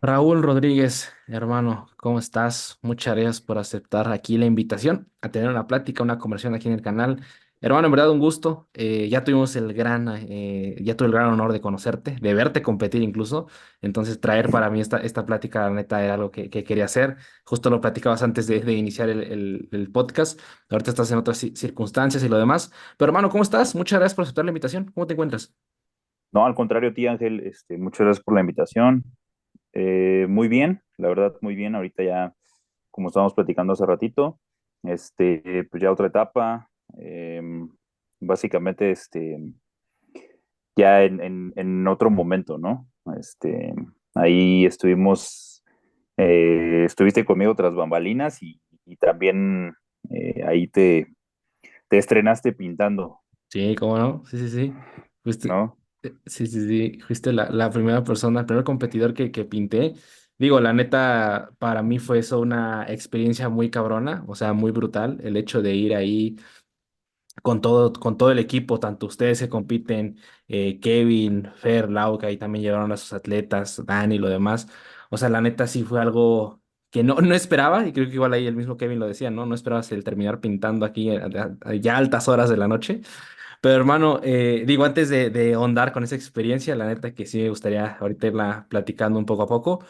Raúl Rodríguez, hermano, ¿cómo estás? Muchas gracias por aceptar aquí la invitación a tener una plática, una conversación aquí en el canal. Hermano, en verdad un gusto. Ya tuvimos ya tuve el gran honor de conocerte, de verte competir incluso. Entonces, traer para mí esta plática, la neta, era algo que quería hacer. Justo lo platicabas antes de iniciar el podcast. Ahorita estás en otras circunstancias y lo demás. Pero, hermano, ¿cómo estás? Muchas gracias por aceptar la invitación. ¿Cómo te encuentras? No, al contrario, tía Ángel, muchas gracias por la invitación. Muy bien, la verdad, muy bien. Ahorita ya, como estábamos platicando hace ratito, pues ya otra etapa. Básicamente, ya en otro momento, ¿no? Ahí estuviste conmigo tras bambalinas y también ahí te estrenaste pintando, Sí, ¿cómo no? Sí, sí, sí. Fuiste, ¿no? sí, sí, sí. Fuiste la primera persona, el primer competidor que pinté. Digo, la neta, para mí fue eso una experiencia muy cabrona, o sea, muy brutal. El hecho de ir ahí con todo el equipo, tanto ustedes que compiten, Kevin, Fer, Lau, que ahí también llevaron a sus atletas, Dani y lo demás. O sea, la neta sí fue algo que no esperaba, y creo que igual ahí el mismo Kevin lo decía, ¿no? No esperabas el terminar pintando aquí ya a altas horas de la noche. Pero hermano, digo, antes de ahondar con esa experiencia, la neta que sí me gustaría ahorita irla platicando un poco a poco.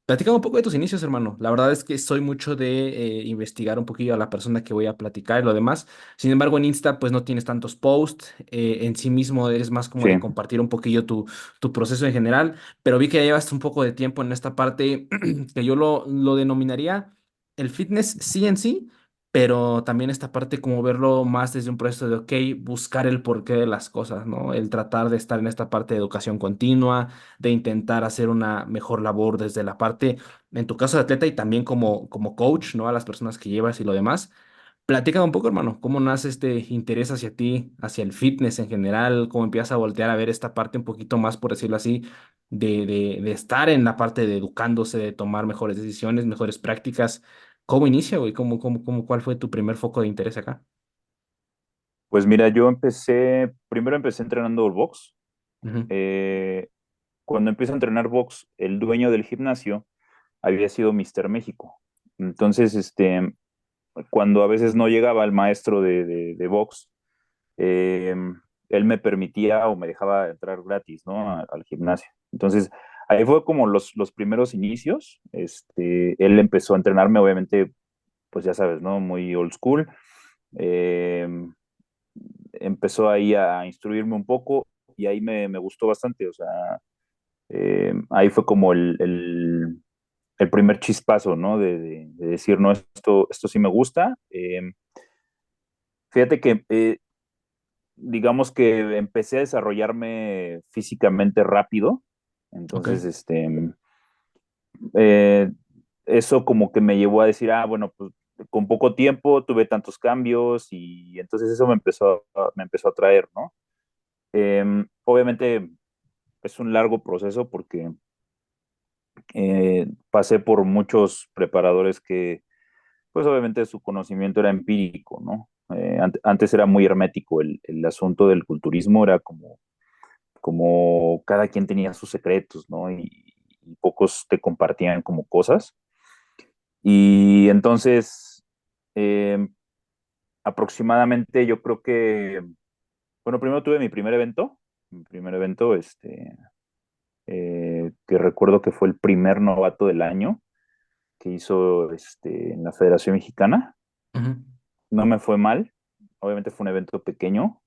Platicando un poco de tus inicios, hermano. La verdad es que soy mucho de investigar un poquillo a la persona que voy a platicar y lo demás. Sin embargo, en Insta pues no tienes tantos posts. En sí mismo eres más como Sí. de compartir un poquillo tu proceso en general. Pero vi que ya llevas un poco de tiempo en esta parte que yo lo denominaría el fitness sí en sí, pero también esta parte como verlo más desde un proceso de, ok, buscar el porqué de las cosas, ¿no? El tratar de estar en esta parte de educación continua, de intentar hacer una mejor labor desde la parte, en tu caso de atleta y también como coach, ¿no? A las personas que llevas y lo demás. Platica un poco, hermano, cómo nace este interés hacia ti, hacia el fitness en general, cómo empiezas a voltear a ver esta parte un poquito más, por decirlo así, de estar en la parte de educándose, de tomar mejores decisiones, mejores prácticas. ¿Cómo inicia, güey? ¿Cuál fue tu primer foco de interés acá? Pues mira, primero empecé entrenando box. Ujú. Eh, Cuando empecé a entrenar box, el dueño del gimnasio había sido Mister México. Entonces, cuando a veces no llegaba el maestro de box, eh, él me permitía o me dejaba entrar gratis, ¿no? Al gimnasio. Entonces, ahí fue como los primeros inicios. Él empezó a entrenarme, obviamente, pues ya sabes, ¿no? Muy old school. Eh, Empezó ahí a instruirme un poco y ahí me gustó bastante. O sea, ahí fue como el primer chispazo, ¿no? De decir, no, esto sí me gusta. Fíjate que, digamos que empecé a desarrollarme físicamente rápido. Ok. Entonces, eh, eso como que me llevó a decir, bueno, pues con poco tiempo tuve tantos cambios y entonces eso me empezó a atraer, ¿no? Obviamente es un largo proceso porque pasé por muchos preparadores que, pues obviamente su conocimiento era empírico, ¿no? Antes era muy hermético el asunto del culturismo, era como cada quien tenía sus secretos, ¿no? Y pocos te compartían como cosas. Y entonces, eh, aproximadamente yo creo que, bueno, primero tuve mi primer evento, que recuerdo que fue el primer novato del año que hizo en la Federación Mexicana. Ujú. No me fue mal, obviamente fue un evento pequeño.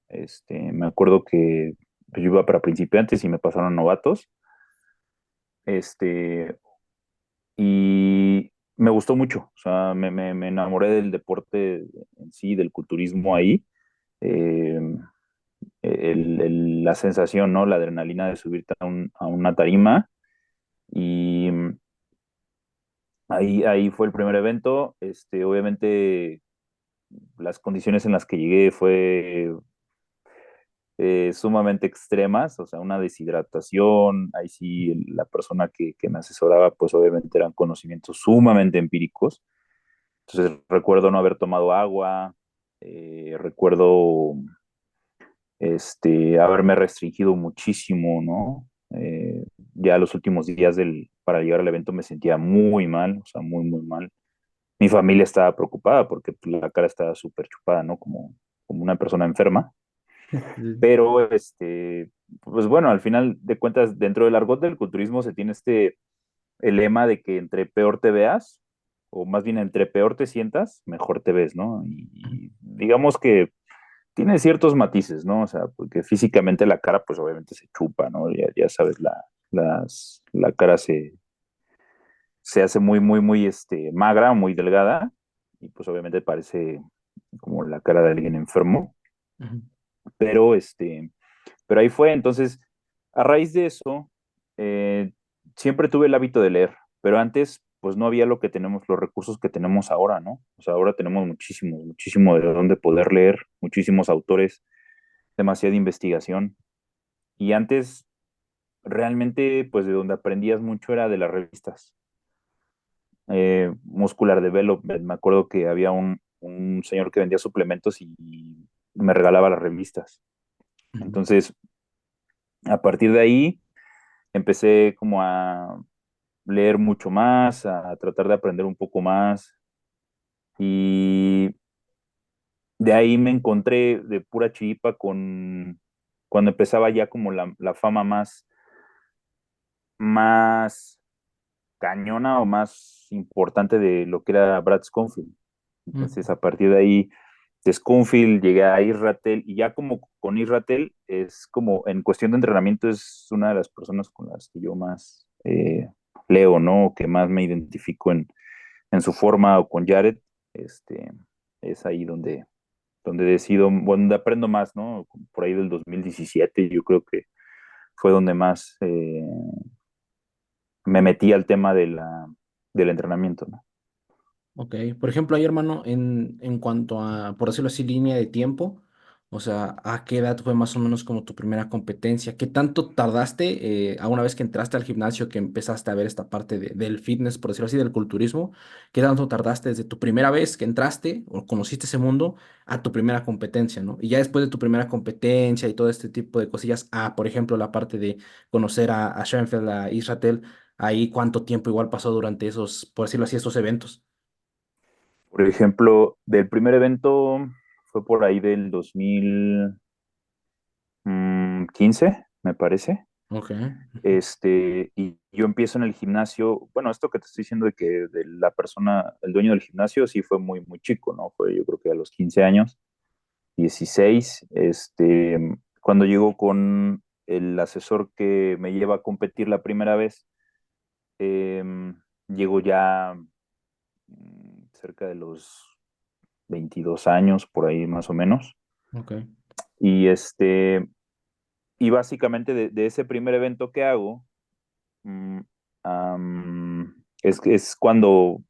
Me acuerdo que yo iba para principiantes y me pasaron novatos. Este, y me gustó mucho, o sea, me enamoré del deporte en sí, del culturismo ahí. Eh, la sensación, ¿no? La adrenalina de subirte a una tarima. Y ahí fue el primer evento. Obviamente las condiciones en las que llegué fue sumamente extremas, o sea, una deshidratación. Ahí sí, la persona que me asesoraba, pues obviamente eran conocimientos sumamente empíricos. Entonces recuerdo no haber tomado agua, recuerdo haberme restringido muchísimo, ¿no? Ya los últimos días para llegar al evento me sentía muy mal, o sea, muy, muy mal. Mi familia estaba preocupada porque pues, la cara estaba súper chupada, ¿no? Como una persona enferma. Sí. Pero, pues bueno, al final de cuentas, dentro del argot del culturismo se tiene el lema de que entre peor te veas, o más bien entre peor te sientas, mejor te ves, ¿no? Y digamos que tiene ciertos matices, ¿no? O sea, porque físicamente la cara, pues obviamente se chupa, ¿no? Ya sabes, la cara se hace muy, muy, muy, magra, muy delgada, y pues obviamente parece como la cara de alguien enfermo, Ujú. pero, pero ahí fue, entonces, a raíz de eso, eh, siempre tuve el hábito de leer, pero antes, pues no había lo que tenemos, los recursos que tenemos ahora, ¿no? O sea, ahora tenemos muchísimo, muchísimo de dónde poder leer, muchísimos autores, demasiada investigación. Y antes, realmente, pues de donde aprendías mucho era de las revistas. Muscular Development, me acuerdo que había un señor que vendía suplementos y me regalaba las revistas. Ujú. Entonces, a partir de ahí, empecé como a leer mucho más, a tratar de aprender un poco más. Y de ahí me encontré de pura chiripa cuando empezaba ya como la fama más cañona o más importante de lo que era Brad Schoenfield. Ujú. Entonces, a partir de ahí, de Schoenfield, llegué a Israel y ya como con Israel es como en cuestión de entrenamiento es una de las personas con las que yo más leo, ¿no? Que más me identifico en su forma o con Jared, este, es ahí donde decido, bueno, donde aprendo más, ¿no? Por ahí del 2017 yo creo que fue donde más me metí al tema del entrenamiento, ¿no? Ok, por ejemplo, ahí hermano, en cuanto a, por decirlo así, línea de tiempo, o sea, ¿a qué edad fue más o menos como tu primera competencia? ¿Qué tanto tardaste a una vez que entraste al gimnasio, que empezaste a ver esta parte del fitness, por decirlo así, del culturismo? ¿Qué tanto tardaste desde tu primera vez que entraste o conociste ese mundo a tu primera competencia, ¿no? Y ya después de tu primera competencia y todo este tipo de cosillas, a, por ejemplo, la parte de conocer a Schoenfeld, a Israel, ahí cuánto tiempo igual pasó durante esos, por decirlo así, esos eventos. Por ejemplo, del primer evento fue por ahí del 2015, me parece. Ok. Y yo empiezo en el gimnasio, bueno, esto que te estoy diciendo de que de la persona, el dueño del gimnasio, sí fue muy, muy chico, ¿no? Fue yo creo que a los 15 años, 16, cuando llegó con el asesor que me lleva a competir la primera vez, llegó ya cerca de los 22 años, por ahí más o menos. Ok. Y, y básicamente de ese primer evento que hago, mm, es cuando,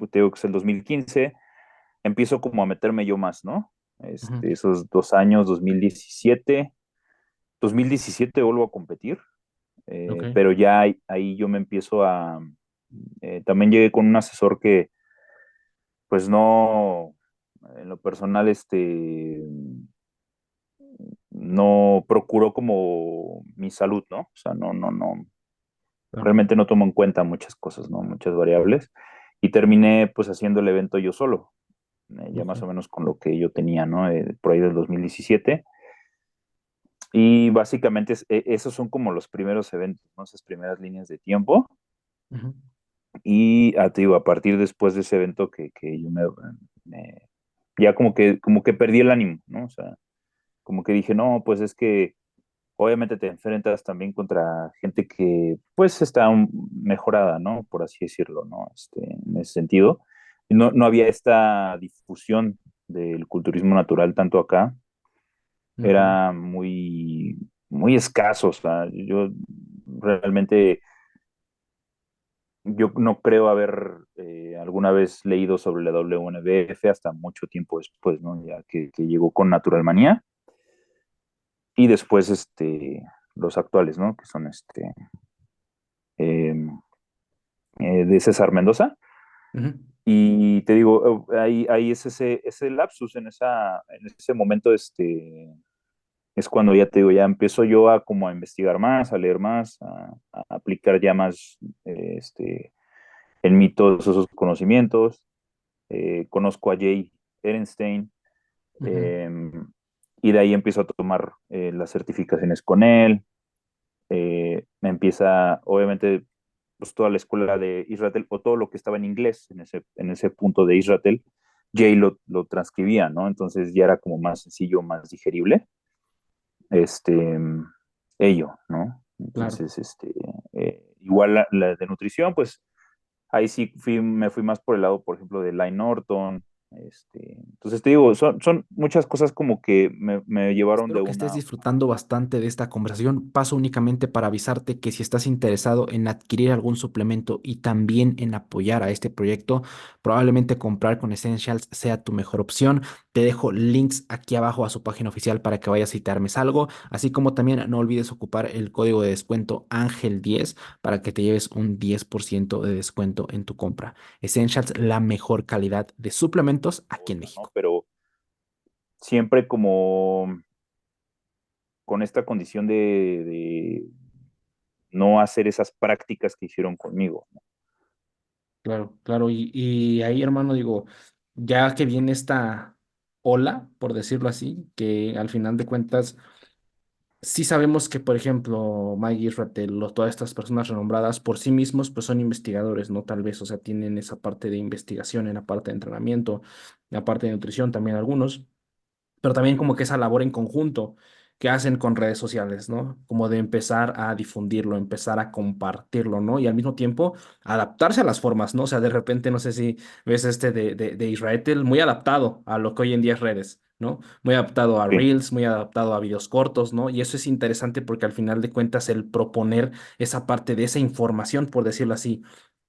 te digo que es el 2015, empiezo como a meterme yo más, ¿no? Ujú. Esos 2 años, 2017 vuelvo a competir, Ok. pero ya ahí yo me empiezo también llegué con un asesor que, pues no, en lo personal, no procuró como mi salud, ¿no? O sea, no, Claro. realmente no tomo en cuenta muchas cosas, ¿no? Muchas variables. Y terminé pues haciendo el evento yo solo, ya Ok. más o menos con lo que yo tenía, ¿no? Por ahí del 2017. Y básicamente esos son como los primeros eventos, ¿no? Esas primeras líneas de tiempo. Ujú. Y te digo, a partir después de ese evento que yo me- ya como que perdí el ánimo, ¿no? O sea, como que dije, no, pues es que obviamente te enfrentas también contra gente que pues está mejorada, ¿no? Por así decirlo, ¿no? En ese sentido. Y no había esta difusión del culturismo natural tanto acá. Ok. Era muy, muy escaso. O sea, yo realmente, yo no creo haber alguna vez leído sobre la WNBF hasta mucho tiempo después, ¿no? Ya que llegó con Natural Manía y después los actuales, ¿no? Que son eh, de César Mendoza. Ujú. Y te digo, ahí es ese lapsus en ese momento, es cuando ya te digo, ya empiezo yo a como a investigar más, a leer más, a aplicar ya más en mí todos esos conocimientos. Conozco a Jay Ehrenstein, Ujú, eh, y de ahí empiezo a tomar las certificaciones con él. Me empieza, obviamente, pues toda la escuela de Israel o todo lo que estaba en inglés en ese punto de Israel, Jay lo transcribía, ¿no? Entonces ya era como más sencillo, más digerible, este, ello, ¿no? claro. Entonces, igual la de nutrición, pues ahí sí me fui más por el lado, por ejemplo, de Line Norton. Entonces te digo, son muchas cosas como que me llevaron de Espero que estés una. disfrutando bastante de esta conversación. Paso únicamente para avisarte que si estás interesado en adquirir algún suplemento y también en apoyar a este proyecto, probablemente comprar con Essentials sea tu mejor opción. Te dejo links aquí abajo a su página oficial para que vayas y te armes algo, así como también no olvides ocupar el código de descuento Ángel10 para que te lleves un 10% de descuento en tu compra. Essentials, la mejor calidad de suplementos aquí en Negocio, ¿no? México. Pero siempre como con esta condición de no hacer esas prácticas que hicieron conmigo, ¿no? Claro, claro. Y ahí, hermano, digo, ya que viene esta ola, por decirlo así, que al final de cuentas, sí sabemos que, por ejemplo, Mike Israel o todas estas personas renombradas por sí mismos, pues son investigadores, ¿no? Tal vez, o sea, tienen esa parte de investigación en la parte de entrenamiento, en la parte de nutrición también algunos, pero también como que esa labor en conjunto que hacen con redes sociales, ¿no? Como de empezar a difundirlo, empezar a compartirlo, ¿no? Y al mismo tiempo adaptarse a las formas, ¿no? O sea, de repente, no sé si ves de Israel, muy adaptado a lo que hoy en día es redes, ¿no? Muy adaptado a Sí, Reels, muy adaptado a videos cortos, ¿no? Y eso es interesante porque al final de cuentas el proponer esa parte de esa información, por decirlo así,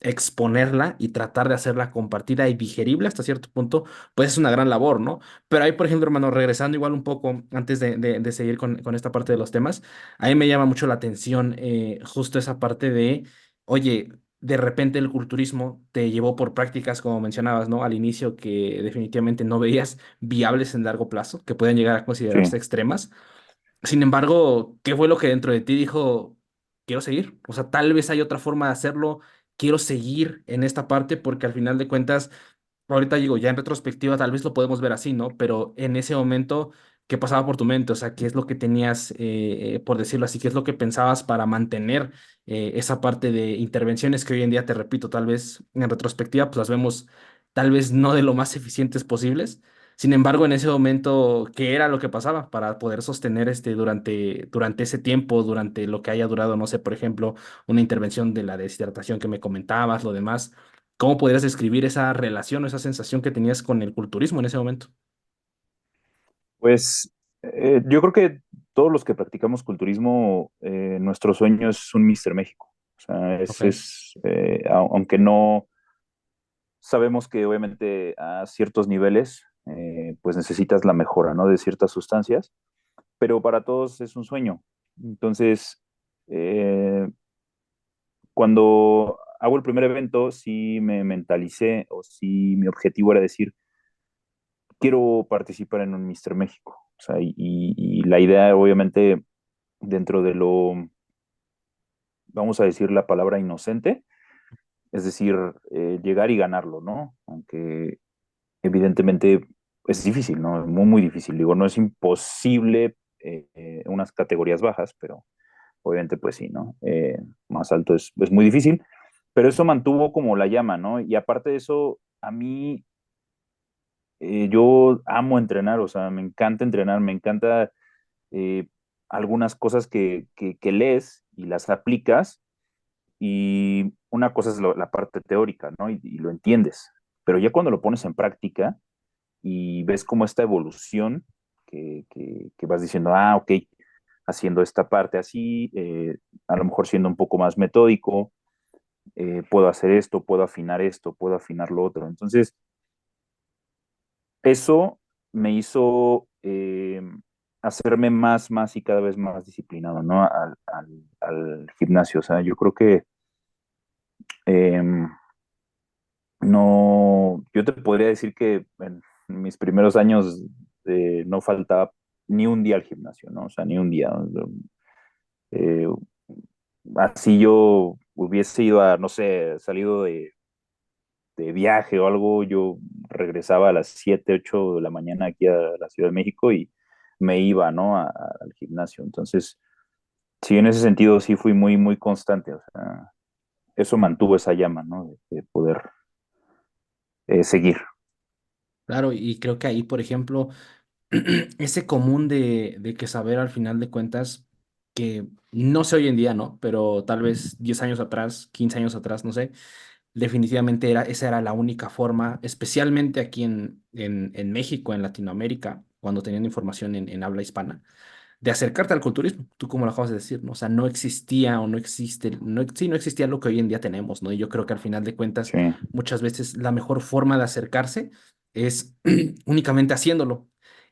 exponerla y tratar de hacerla compartida y digerible hasta cierto punto, pues es una gran labor, ¿no? Pero ahí, por ejemplo, hermano, regresando igual un poco antes de seguir con esta parte de los temas, a mí me llama mucho la atención justo esa parte de, oye, de repente el culturismo te llevó por prácticas, como mencionabas, ¿no? Al inicio que definitivamente no veías viables en largo plazo, que pueden llegar a sí. considerarse extremas. Sin embargo, ¿qué fue lo que dentro de ti dijo, quiero seguir? O sea, tal vez hay otra forma de hacerlo, quiero seguir en esta parte porque al final de cuentas ahorita digo, ya en retrospectiva tal vez lo podemos ver así, ¿no? Pero en ese momento, ¿qué pasaba por tu mente? O sea, ¿qué es lo que tenías, por decirlo así, qué es lo que pensabas para mantener esa parte de intervenciones que hoy en día, te repito, tal vez en retrospectiva, pues las vemos tal vez no de lo más eficientes posibles. Sin embargo, en ese momento, ¿qué era lo que pasaba para poder sostener durante ese tiempo, durante lo que haya durado, no sé, por ejemplo, una intervención de la deshidratación que me comentabas, lo demás? ¿Cómo podrías describir esa relación o esa sensación que tenías con el culturismo en ese momento? Pues yo creo que todos los que practicamos culturismo, nuestro sueño es un Mister México. O sea, Ok, aunque no sabemos que obviamente a ciertos niveles, pues necesitas la mejora, ¿no? De ciertas sustancias, pero para todos es un sueño. Entonces, eh, cuando hago el primer evento, sí me mentalicé o sí mi objetivo era decir, quiero participar en un Mister México. O sea, y la idea, obviamente, dentro de lo, vamos a decir la palabra inocente, es decir, llegar y ganarlo, ¿no? Aunque evidentemente es difícil, ¿no? Es muy, muy difícil. Digo, no es imposible unas categorías bajas, pero obviamente pues sí, ¿no? Más alto es muy difícil, pero eso mantuvo como la llama, ¿no? Y aparte de eso, a mí, yo amo entrenar, o sea, me encanta entrenar, me encanta eh, algunas cosas que lees y las aplicas y una cosa es la parte teórica, ¿no? Y lo entiendes, pero ya cuando lo pones en práctica y ves cómo esta evolución que vas diciendo, ah, ok, haciendo esta parte así, a lo mejor siendo un poco más metódico, puedo hacer esto, puedo afinar lo otro. Entonces, eso me hizo hacerme más y cada vez más disciplinado, ¿no? Al gimnasio. O sea, yo creo que eh, no, yo te podría decir que en mis primeros años no faltaba ni un día al gimnasio, ¿no? O sea, ni un día. Eh, Así yo hubiese ido a, no sé, salido de viaje o algo, yo regresaba a las 7 8 de la mañana aquí a la Ciudad de México y me iba, ¿no? Al gimnasio. Entonces, sí, en ese sentido sí fui muy, muy constante. O sea, eso mantuvo esa llama, ¿no? De poder seguir. Claro, y creo que ahí, por ejemplo, ese común de que saber al final de cuentas, que no sé hoy en día, ¿no? Pero tal vez 10 años atrás, 15 años atrás, no sé, definitivamente esa era la única forma, especialmente aquí en México, en Latinoamérica, cuando tenían información en habla hispana de acercarte al culturismo, tú como lo acabas de decir, ¿no? O sea, no existía o no existe, no, sí, no existía lo que hoy en día tenemos, ¿no? Y yo creo que al final de cuentas, Sí, muchas veces la mejor forma de acercarse es únicamente haciéndolo.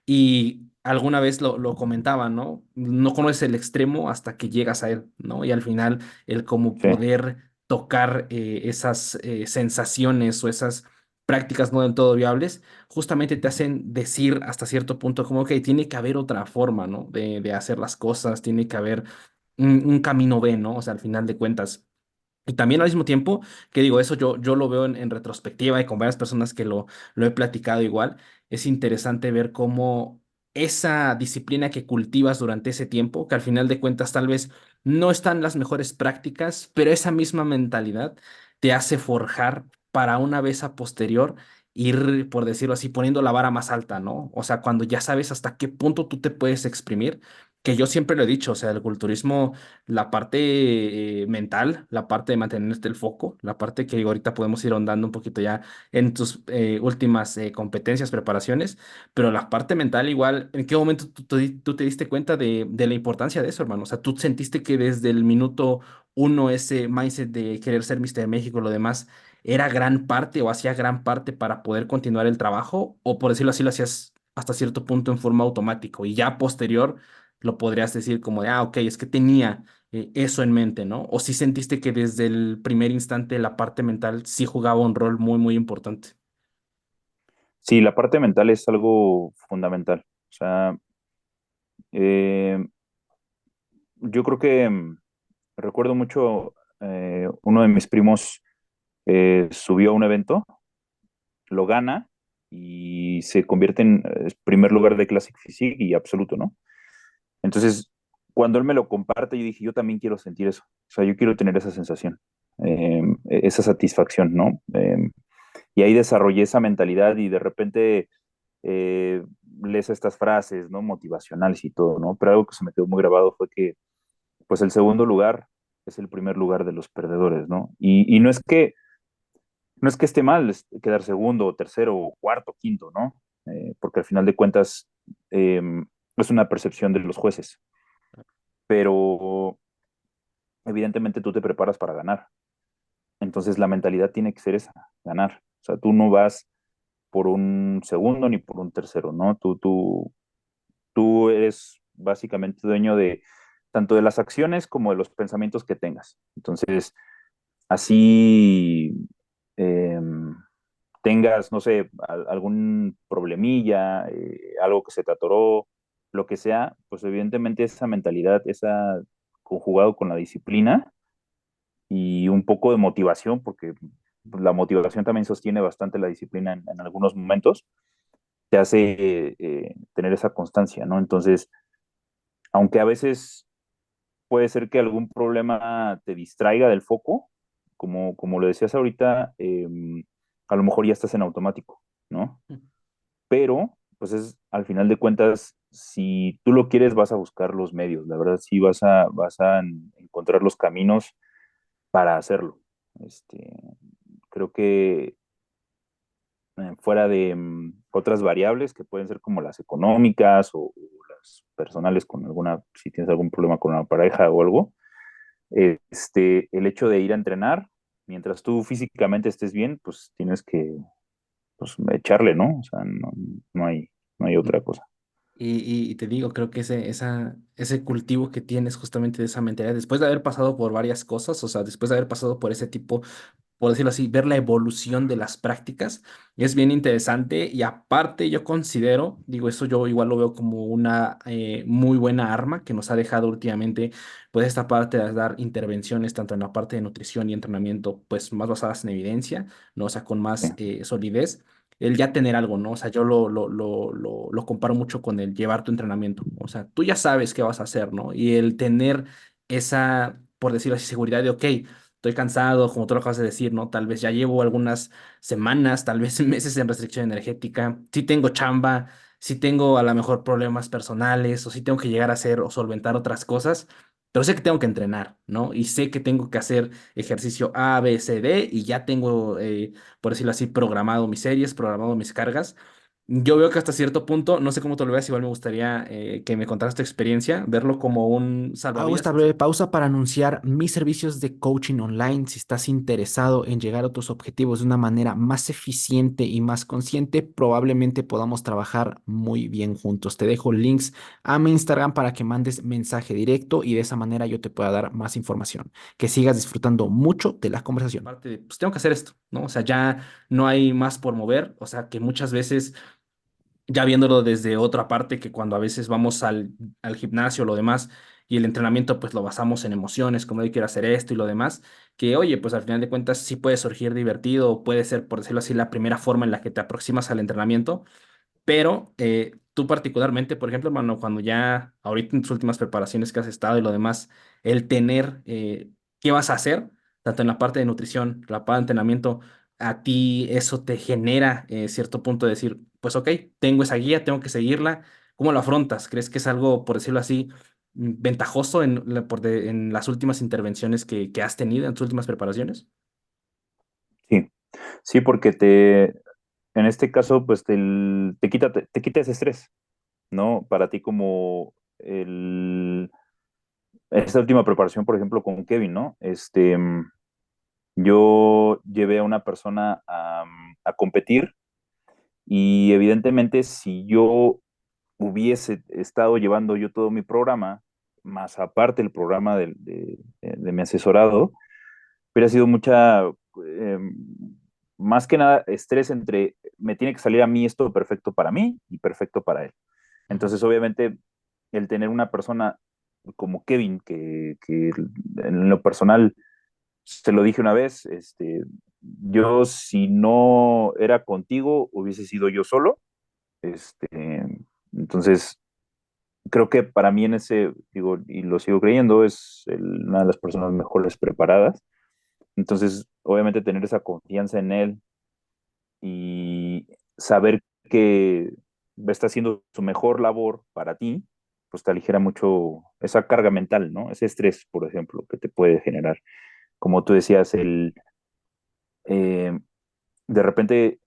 Y alguna vez lo comentaba, ¿no? No conoces el extremo hasta que llegas a él, ¿no? Y al final, el como sí. poder tocar esas sensaciones o esas prácticas no del todo viables justamente te hacen decir hasta cierto punto como que tiene que haber otra forma, ¿no? De hacer las cosas, tiene que haber un camino B, ¿no? O sea, al final de cuentas. Y también al mismo tiempo, que digo, eso yo lo veo en retrospectiva y con varias personas que lo he platicado igual, es interesante ver cómo esa disciplina que cultivas durante ese tiempo, que al final de cuentas tal vez no están las mejores prácticas, pero esa misma mentalidad te hace forjar para una vez a posterior ir, por decirlo así, poniendo la vara más alta, ¿no? O sea, cuando ya sabes hasta qué punto tú te puedes exprimir, que yo siempre lo he dicho, o sea, el culturismo la parte mental, la parte de mantenerte el foco, la parte que ahorita podemos ir ahondando un poquito ya en tus últimas competencias, preparaciones, pero la parte mental igual, ¿en qué momento tú te diste cuenta de la importancia de eso, hermano? O sea, tú sentiste que desde el minuto uno ese mindset de querer ser Mister México, lo demás, era gran parte o hacía gran parte para poder continuar el trabajo, o por decirlo así, lo hacías hasta cierto punto en forma automática y ya posterior lo podrías decir como de, ah, ok, es que tenía eso en mente, ¿no? O si sentiste que desde el primer instante la parte mental sí jugaba un rol muy, muy importante. Sí, la parte mental es algo fundamental. O sea, eh, yo creo que recuerdo mucho, uno de mis primos subió a un evento, lo gana y se convierte en primer lugar de Classic Physique y absoluto, ¿no? Entonces, cuando él me lo comparte, yo dije, yo también quiero sentir eso. O sea, yo quiero tener esa sensación, esa satisfacción, ¿no? Y ahí desarrollé esa mentalidad y de repente lees estas frases, ¿no? Motivacionales y todo, ¿no? Pero algo que se me quedó muy grabado fue que, pues, el segundo lugar es el primer lugar de los perdedores, ¿no? Y no es que esté mal quedar segundo, o tercero, o cuarto, quinto, ¿no? Porque al final de cuentas eh, es una percepción de los jueces, pero evidentemente tú te preparas para ganar. Entonces la mentalidad tiene que ser esa, ganar. O sea, tú no vas por un segundo ni por un tercero, ¿no? Tú eres básicamente dueño de tanto de las acciones como de los pensamientos que tengas. Entonces, así eh, tengas, no sé, algún problemilla, algo que se te atoró, lo que sea, pues evidentemente esa mentalidad, esa conjugado con la disciplina y un poco de motivación, porque pues, la motivación también sostiene bastante la disciplina en algunos momentos, te hace tener esa constancia, ¿no? Entonces, aunque a veces puede ser que algún problema te distraiga del foco, como lo decías ahorita, a lo mejor ya estás en automático, ¿no? Pero, pues es, al final de cuentas, si tú lo quieres, vas a buscar los medios, la verdad, sí vas a encontrar los caminos para hacerlo. Este, creo que fuera de otras variables que pueden ser como las económicas o las personales con alguna, si tienes algún problema con una pareja o algo, el hecho de ir a entrenar, mientras tú físicamente estés bien, pues tienes que pues, echarle, ¿no? O sea, no hay otra cosa. Y te digo, creo que ese cultivo que tienes justamente de esa mentalidad, después de haber pasado por varias cosas, o sea, después de haber pasado por ese tipo por decirlo así, ver la evolución de las prácticas. Es bien interesante y aparte yo considero, digo, eso yo igual lo veo como una muy buena arma que nos ha dejado últimamente, pues esta parte de dar intervenciones tanto en la parte de nutrición y entrenamiento, pues más basadas en evidencia, ¿no? O sea, con Sí, más solidez. El ya tener algo, ¿no? O sea, yo lo comparo mucho con el llevar tu entrenamiento. O sea, tú ya sabes qué vas a hacer, ¿no? Y el tener esa, por decirlo así, seguridad de, ok, estoy cansado, como tú lo acabas de decir, ¿no? Tal vez ya llevo algunas semanas, tal vez meses en restricción energética, sí tengo chamba, sí tengo a lo mejor problemas personales, o sí tengo que llegar a hacer o solventar otras cosas, pero sé que tengo que entrenar, ¿no? Y sé que tengo que hacer ejercicio A, B, C, D, y ya tengo, por decirlo así, programado mis series, programado mis cargas. Yo veo que hasta cierto punto, no sé cómo tú lo veas, igual me gustaría que me contaras tu experiencia, verlo como un Hago salvavidas. esta breve pausa para anunciar mis servicios de coaching online. Si estás interesado en llegar a tus objetivos de una manera más eficiente y más consciente, probablemente podamos trabajar muy bien juntos. Te dejo links a mi Instagram para que mandes mensaje directo y de esa manera yo te pueda dar más información. Que sigas disfrutando mucho de la conversación. Parte de, pues tengo que hacer esto, ¿no? O sea, ya no hay más por mover, o sea, que muchas veces, ya viéndolo desde otra parte, que cuando a veces vamos al gimnasio o lo demás, y el entrenamiento, pues lo basamos en emociones, como yo quiero hacer esto y lo demás, que oye, pues al final de cuentas sí puede surgir divertido, o puede ser, por decirlo así, la primera forma en la que te aproximas al entrenamiento, pero tú particularmente, por ejemplo, hermano, cuando ya ahorita en tus últimas preparaciones que has estado y lo demás, el tener qué vas a hacer, tanto en la parte de nutrición, la parte de entrenamiento, a ti eso te genera cierto punto de decir, pues ok, tengo esa guía, tengo que seguirla. ¿Cómo lo afrontas? ¿Crees que es algo, por decirlo así, ventajoso en las últimas intervenciones que has tenido, en tus últimas preparaciones? sí, sí, porque en este caso, pues te quita ese estrés, ¿no? Para ti como esta última preparación, por ejemplo, con Kevin, ¿no? Yo llevé a una persona a competir y evidentemente si yo hubiese estado llevando yo todo mi programa, más aparte el programa de mi asesorado, hubiera sido mucha, más que nada, estrés entre, me tiene que salir a mí esto perfecto para mí y perfecto para él. Ujú. Entonces, obviamente, el tener una persona como Kevin, que en lo personal, te lo dije una vez, yo si no era contigo, hubiese sido yo solo. Este, entonces, creo que para mí en ese, digo, y lo sigo creyendo, es una de las personas mejores preparadas. Entonces, obviamente tener esa confianza en él y saber que está haciendo su mejor labor para ti, pues te aligera mucho esa carga mental, ¿no? Ese estrés, por ejemplo, que te puede generar. Como tú decías, eh, de repente,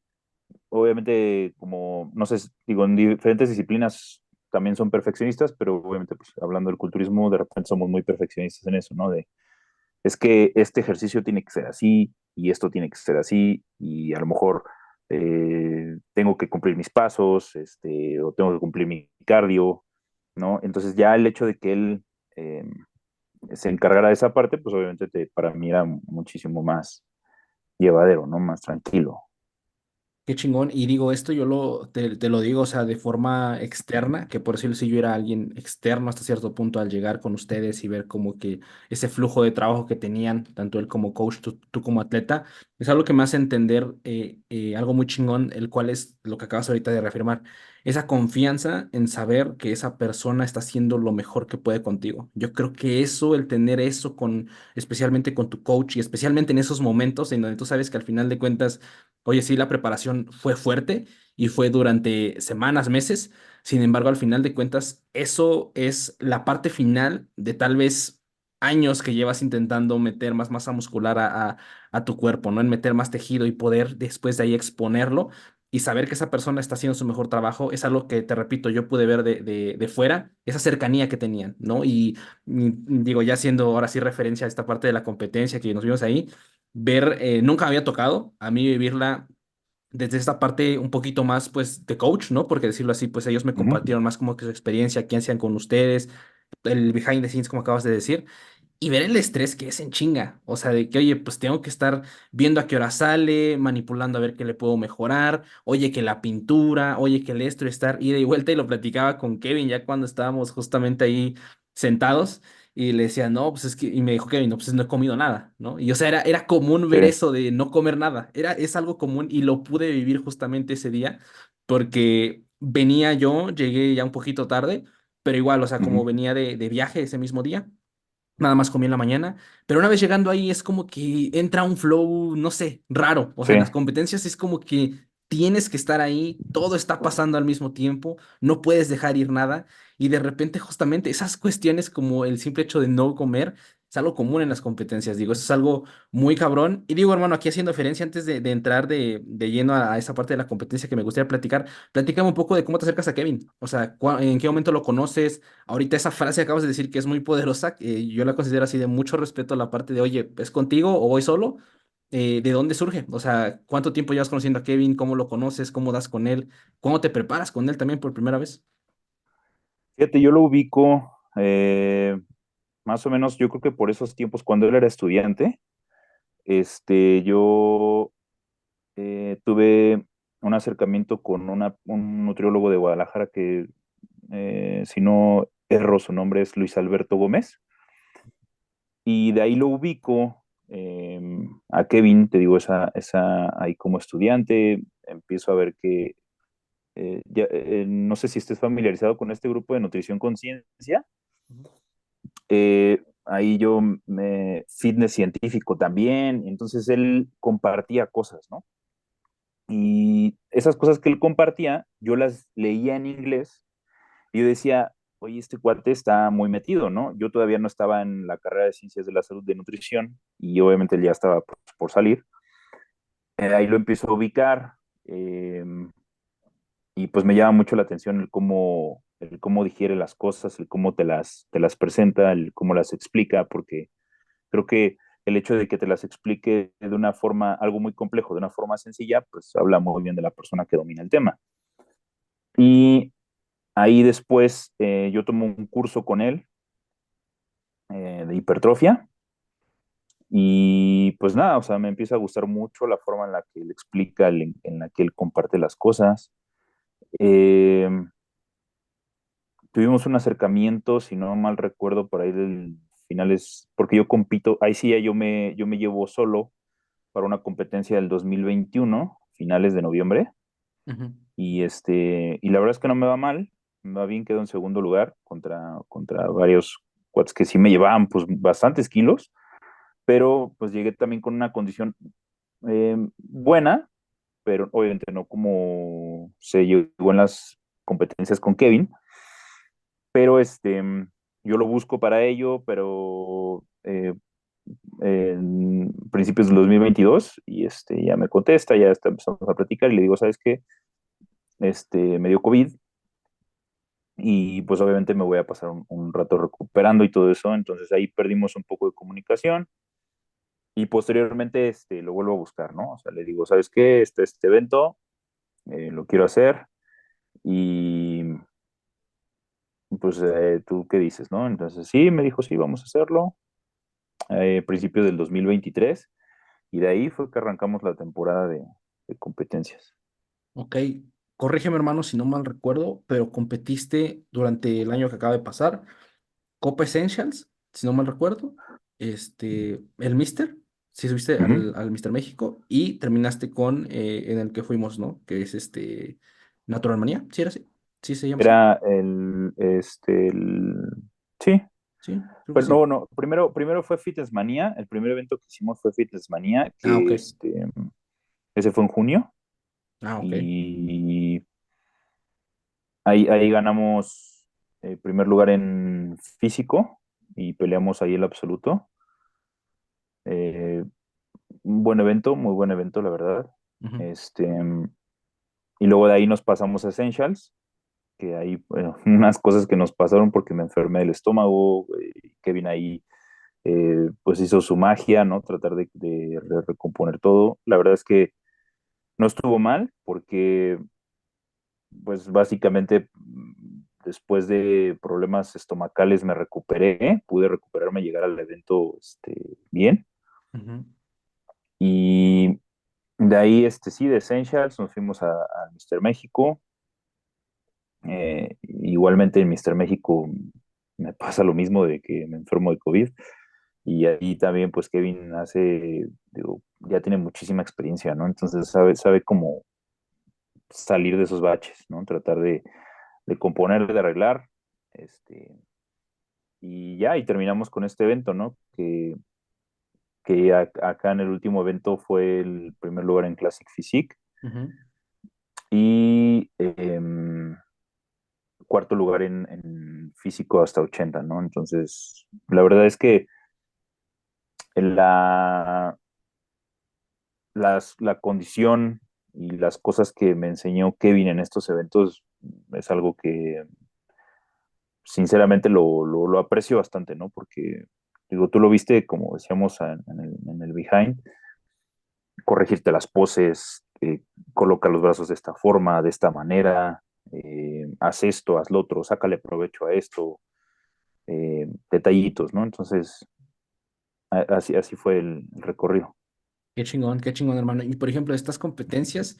obviamente, como, no sé, digo, en diferentes disciplinas también son perfeccionistas, pero obviamente, pues hablando del culturismo, de repente somos muy perfeccionistas en eso, ¿no? Es que este ejercicio tiene que ser así y esto tiene que ser así y a lo mejor tengo que cumplir mis pasos, o tengo que cumplir mi cardio, ¿no? Entonces ya el hecho de que él eh, se encargara de esa parte, pues obviamente para mí era muchísimo más llevadero, ¿no? Más tranquilo. Qué chingón. Y digo, esto te lo digo, o sea, de forma externa, que por decirlo si yo era alguien externo hasta cierto punto al llegar con ustedes y ver como que ese flujo de trabajo que tenían, tanto él como coach, tú como atleta, es algo que me hace entender algo muy chingón, el cual es lo que acabas ahorita de reafirmar, esa confianza en saber que esa persona está haciendo lo mejor que puede contigo. Yo creo que eso, el tener eso especialmente con tu coach y especialmente en esos momentos en donde tú sabes que al final de cuentas oye, sí, la preparación fue fuerte y fue durante semanas, meses. Sin embargo, al final de cuentas, eso es la parte final de tal vez años que llevas intentando meter más masa muscular a tu cuerpo, ¿no? En meter más tejido y poder después de ahí exponerlo y saber que esa persona está haciendo su mejor trabajo es algo que, te repito, yo pude ver de fuera, esa cercanía que tenían, ¿no? Digo, ya haciendo ahora sí referencia a esta parte de la competencia que nos vimos ahí ver, nunca me había tocado a mí vivirla desde esta parte un poquito más, pues, de coach, ¿no? Porque decirlo así, pues ellos me Ujú. compartieron más como que su experiencia, qué hacían con ustedes, el behind the scenes, como acabas de decir. y ver el estrés que es en chinga. O sea, de que, oye, pues tengo que estar viendo a qué hora sale, manipulando a ver qué le puedo mejorar. Oye, que la pintura, oye, que el esto, estar ida y vuelta. Y lo platicaba con Kevin ya cuando estábamos justamente ahí sentados. Y le decía, no, pues es que, y me dijo Kevin, no, pues no he comido nada, ¿no? Y o sea, era común Sí. ver eso de no comer nada. Es algo común y lo pude vivir justamente ese día porque venía yo, llegué ya un poquito tarde, pero igual, o sea, como Ujú. venía de viaje ese mismo día. Nada más comí en la mañana, pero una vez llegando ahí es como que entra un flow, no sé, raro. O sea, Sí. en las competencias es como que tienes que estar ahí, todo está pasando al mismo tiempo, no puedes dejar ir nada y de repente justamente esas cuestiones como el simple hecho de no comer es algo común en las competencias. Digo, eso es algo muy cabrón. Y digo, hermano, aquí haciendo referencia antes de entrar de lleno a esa parte de la competencia que me gustaría platicar, platícame un poco de cómo te acercas a Kevin. O sea, en qué momento lo conoces. Ahorita esa frase que acabas de decir que es muy poderosa, yo la considero así de mucho respeto a la parte de, oye, ¿es contigo o voy solo? ¿De dónde surge? O sea, ¿cuánto tiempo llevas conociendo a Kevin? ¿Cómo lo conoces? ¿Cómo das con él? ¿Cómo te preparas con él también por primera vez? Fíjate, yo lo ubico más o menos, yo creo que por esos tiempos, cuando él era estudiante, yo tuve un acercamiento con un nutriólogo de Guadalajara que, si no erro, su nombre es Luis Alberto Gómez, y de ahí lo ubico a Kevin, te digo, ahí como estudiante, empiezo a ver que, no sé si estés familiarizado con este grupo de Nutrición Conciencia. Ujú. Ahí fitness científico también, entonces él compartía cosas, ¿no? Y esas cosas que él compartía, yo las leía en inglés y yo decía, oye, este cuate está muy metido, ¿no? Yo todavía no estaba en la carrera de Ciencias de la Salud de Nutrición y obviamente él ya estaba por salir. Ahí lo empiezo a ubicar eh, y pues me llama mucho la atención el cómo digiere las cosas, el cómo te las presenta, el cómo las explica, porque creo que el hecho de que te las explique de una forma, algo muy complejo, de una forma sencilla, pues habla muy bien de la persona que domina el tema. Y ahí después yo tomo un curso con él de hipertrofia y pues nada, o sea, me empieza a gustar mucho la forma en la que él explica, en la que él comparte las cosas. Eh, Tuvimos un acercamiento, si no mal recuerdo, por ahí del finales, porque yo compito, ahí sí ya yo me llevo solo para una competencia del 2021 finales de noviembre, Ujú. y la verdad es que no me va mal, me va bien, quedo en segundo lugar contra varios cuates que sí me llevaban pues bastantes kilos, pero pues llegué también con una condición buena, pero obviamente no como se llegó en las competencias con Kevin, pero yo lo busco para ello, pero en principios del 2022 y ya me contesta, empezamos a platicar y le digo, ¿sabes qué? Me dio COVID y pues obviamente me voy a pasar un rato recuperando y todo eso, entonces ahí perdimos un poco de comunicación y posteriormente lo vuelvo a buscar, ¿no? O sea, le digo, ¿sabes qué? Este evento lo quiero hacer y pues tú qué dices, ¿no? Entonces sí, me dijo, sí, vamos a hacerlo, principios del 2023 y de ahí fue que arrancamos la temporada de competencias. Ok, corrígeme hermano si no mal recuerdo, pero competiste durante el año que acaba de pasar, Copa Essentials, si no mal recuerdo, el Mister, si subiste Ujú. al Mister México y terminaste con en el que fuimos, ¿no? Que es Natural Manía, ¿sí era así? ¿Sí se llama así? Era sí, Sí, creo que pero sí. no, primero fue Fitness Manía, el primer evento que hicimos fue Fitness Manía, Ah, ok. que ese fue en junio, Ah, ok. y ahí ganamos primer lugar en físico, y peleamos ahí el absoluto. Eh, un buen evento, muy buen evento, la verdad. Ujú. Este, y luego de ahí nos pasamos a Essentials, que ahí, bueno, unas cosas que nos pasaron porque me enfermé del estómago, Kevin ahí pues hizo su magia, ¿no? Tratar de recomponer todo. La verdad es que no estuvo mal porque pues básicamente después de problemas estomacales me recuperé, pude recuperarme y llegar al evento bien. Ujú. Y de ahí, sí, de Essentials nos fuimos a Mr. México. Igualmente en Mr. México me pasa lo mismo de que me enfermo de COVID. Y ahí también, pues Kevin digo, ya tiene muchísima experiencia, ¿no? Entonces sabe cómo salir de esos baches, ¿no? Tratar de componer, de arreglar, este, y ya, y terminamos con este evento, ¿no? Acá en el último evento fue el primer lugar en Classic Physique Ujú. y cuarto lugar en físico hasta 80, ¿no? Entonces, la verdad es que la, la condición y las cosas que me enseñó Kevin en estos eventos es algo que sinceramente lo aprecio bastante, ¿no? Porque, digo, tú lo viste, como decíamos en el behind, corregirte las poses, coloca los brazos de esta forma, de esta manera, haz esto, haz lo otro, sácale provecho a esto, detallitos, ¿no? Entonces, así fue el recorrido. Qué chingón, hermano. Y por ejemplo, estas competencias,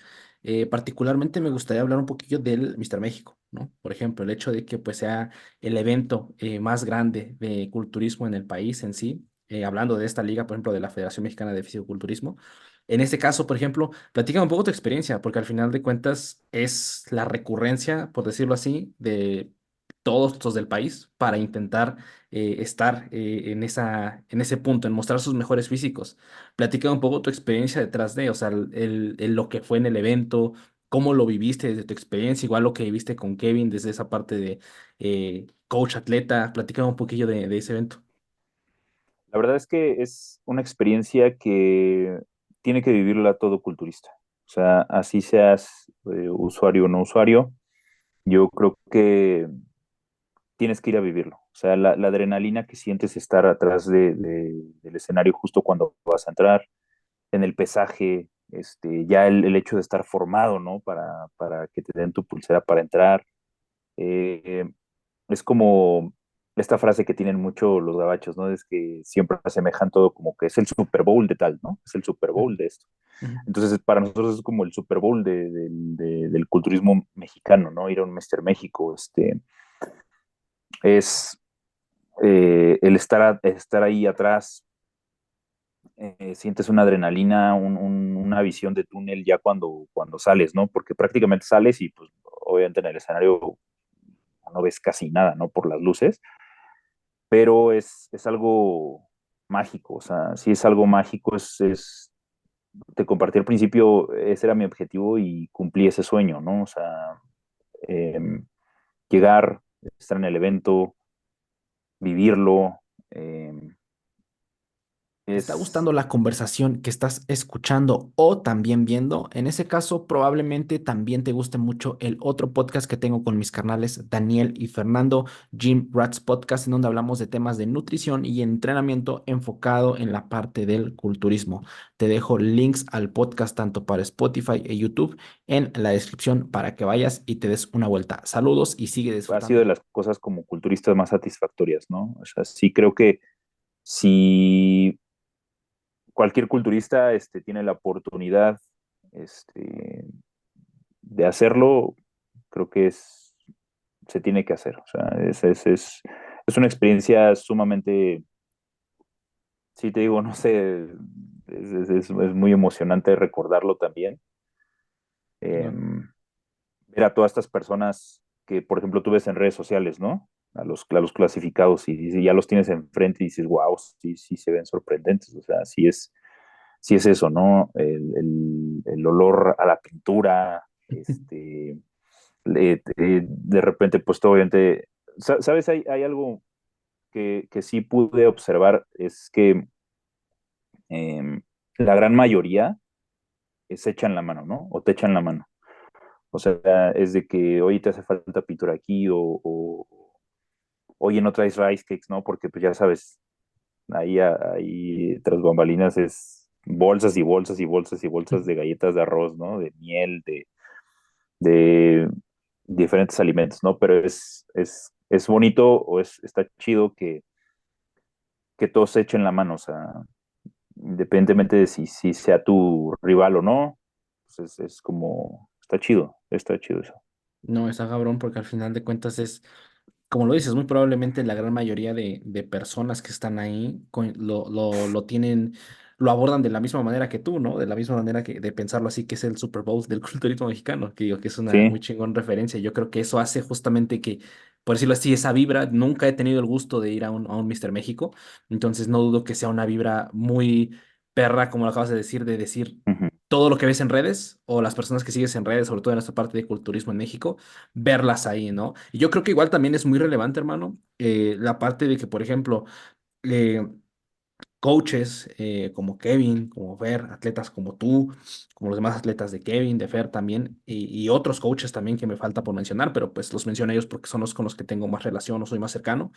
particularmente me gustaría hablar un poquillo del Mister México, ¿no? Por ejemplo, el hecho de que pues sea el evento más grande de culturismo en el país en sí, hablando de esta liga, por ejemplo, de la Federación Mexicana de Fisicoculturismo. En este caso, por ejemplo, platica un poco tu experiencia, porque al final de cuentas es la recurrencia, por decirlo así, de todos los del país para intentar estar en ese punto, en mostrar sus mejores físicos. Platica un poco tu experiencia detrás de, o sea, lo que fue en el evento, cómo lo viviste desde tu experiencia, igual lo que viviste con Kevin desde esa parte de coach atleta. Platica un poquillo de ese evento. La verdad es que es una experiencia que tiene que vivirla todo culturista. O sea, así seas usuario o no usuario, yo creo que tienes que ir a vivirlo. O sea, la adrenalina que sientes estar atrás del escenario justo cuando vas a entrar, en el pesaje, ya el hecho de estar formado, ¿no? Para que te den tu pulsera para entrar. Eh, es como esta frase que tienen mucho los gabachos, ¿no? Es que siempre asemejan todo como que es el Super Bowl de tal, ¿no? Es el Super Bowl de esto. Ujú. Entonces, para nosotros es como el Super Bowl del culturismo mexicano, ¿no? Ir a un Mister México, es el estar ahí atrás, sientes una adrenalina, una visión de túnel ya cuando sales, ¿no? Porque prácticamente sales y pues obviamente en el escenario no ves casi nada, ¿no? Por las luces, pero es algo mágico, o sea, si es algo mágico, te compartí al principio, ese era mi objetivo y cumplí ese sueño, ¿no? O sea, eh, llegar, estar en el evento, vivirlo, eh, ¿Te está es gustando la conversación que estás escuchando o también viendo? En ese caso, probablemente también te guste mucho el otro podcast que tengo con mis carnales Daniel y Fernando, Gym Rats Podcast, en donde hablamos de temas de nutrición y entrenamiento enfocado en la parte del culturismo. Te dejo links al podcast tanto para Spotify e YouTube en la descripción para que vayas y te des una vuelta. Saludos y sigue ha sido disfrutando. de las cosas como culturistas más satisfactorias, ¿no? O sea, sí creo que si cualquier culturista tiene la oportunidad este, de hacerlo, creo que se tiene que hacer. O sea, es una experiencia sumamente, sí te digo, no sé, es muy emocionante recordarlo también. Chingón. Ver a todas estas personas que, por ejemplo, tú ves en redes sociales, ¿no? A los clasificados y ya los tienes enfrente y dices, wow, sí, sí se ven sorprendentes. O sea, sí es eso, ¿no? El olor a la pintura, de repente, pues obviamente, ¿sabes? Hay algo que sí pude observar, es que eh, la gran mayoría se echan la mano, ¿no? O te echan la mano. O sea, es de que hoy te hace falta pintura aquí o oye no traes rice cakes, ¿no? Porque pues ya sabes, ahí tras bambalinas es bolsas y bolsas y bolsas y bolsas de galletas de arroz, ¿no? De miel, de diferentes alimentos, ¿no? Pero es bonito o está chido que todos se echen la mano, o sea, independientemente de si sea tu rival o no, pues es como, está chido eso. No, está cabrón porque al final de cuentas es, como lo dices, muy probablemente la gran mayoría de personas que están ahí lo tienen, lo abordan de la misma manera que tú, ¿no? De la misma manera que de pensarlo así, que es el Super Bowl del culturismo mexicano, que digo que es una muy Sí, chingón referencia. Yo creo que eso hace justamente que, por decirlo así, esa vibra, nunca he tenido el gusto de ir a un Mr. México, entonces no dudo que sea una vibra muy perra, como lo acabas de decir ujú, todo lo que ves en redes o las personas que sigues en redes, sobre todo en esta parte de culturismo en México, verlas ahí, ¿no? Y yo creo que igual también es muy relevante, hermano, la parte de que, por ejemplo, eh, coaches como Kevin, como Fer, atletas como tú, como los demás atletas de Kevin, de Fer también, y otros coaches también que me falta por mencionar, pero pues los menciono a ellos porque son los con los que tengo más relación o soy más cercano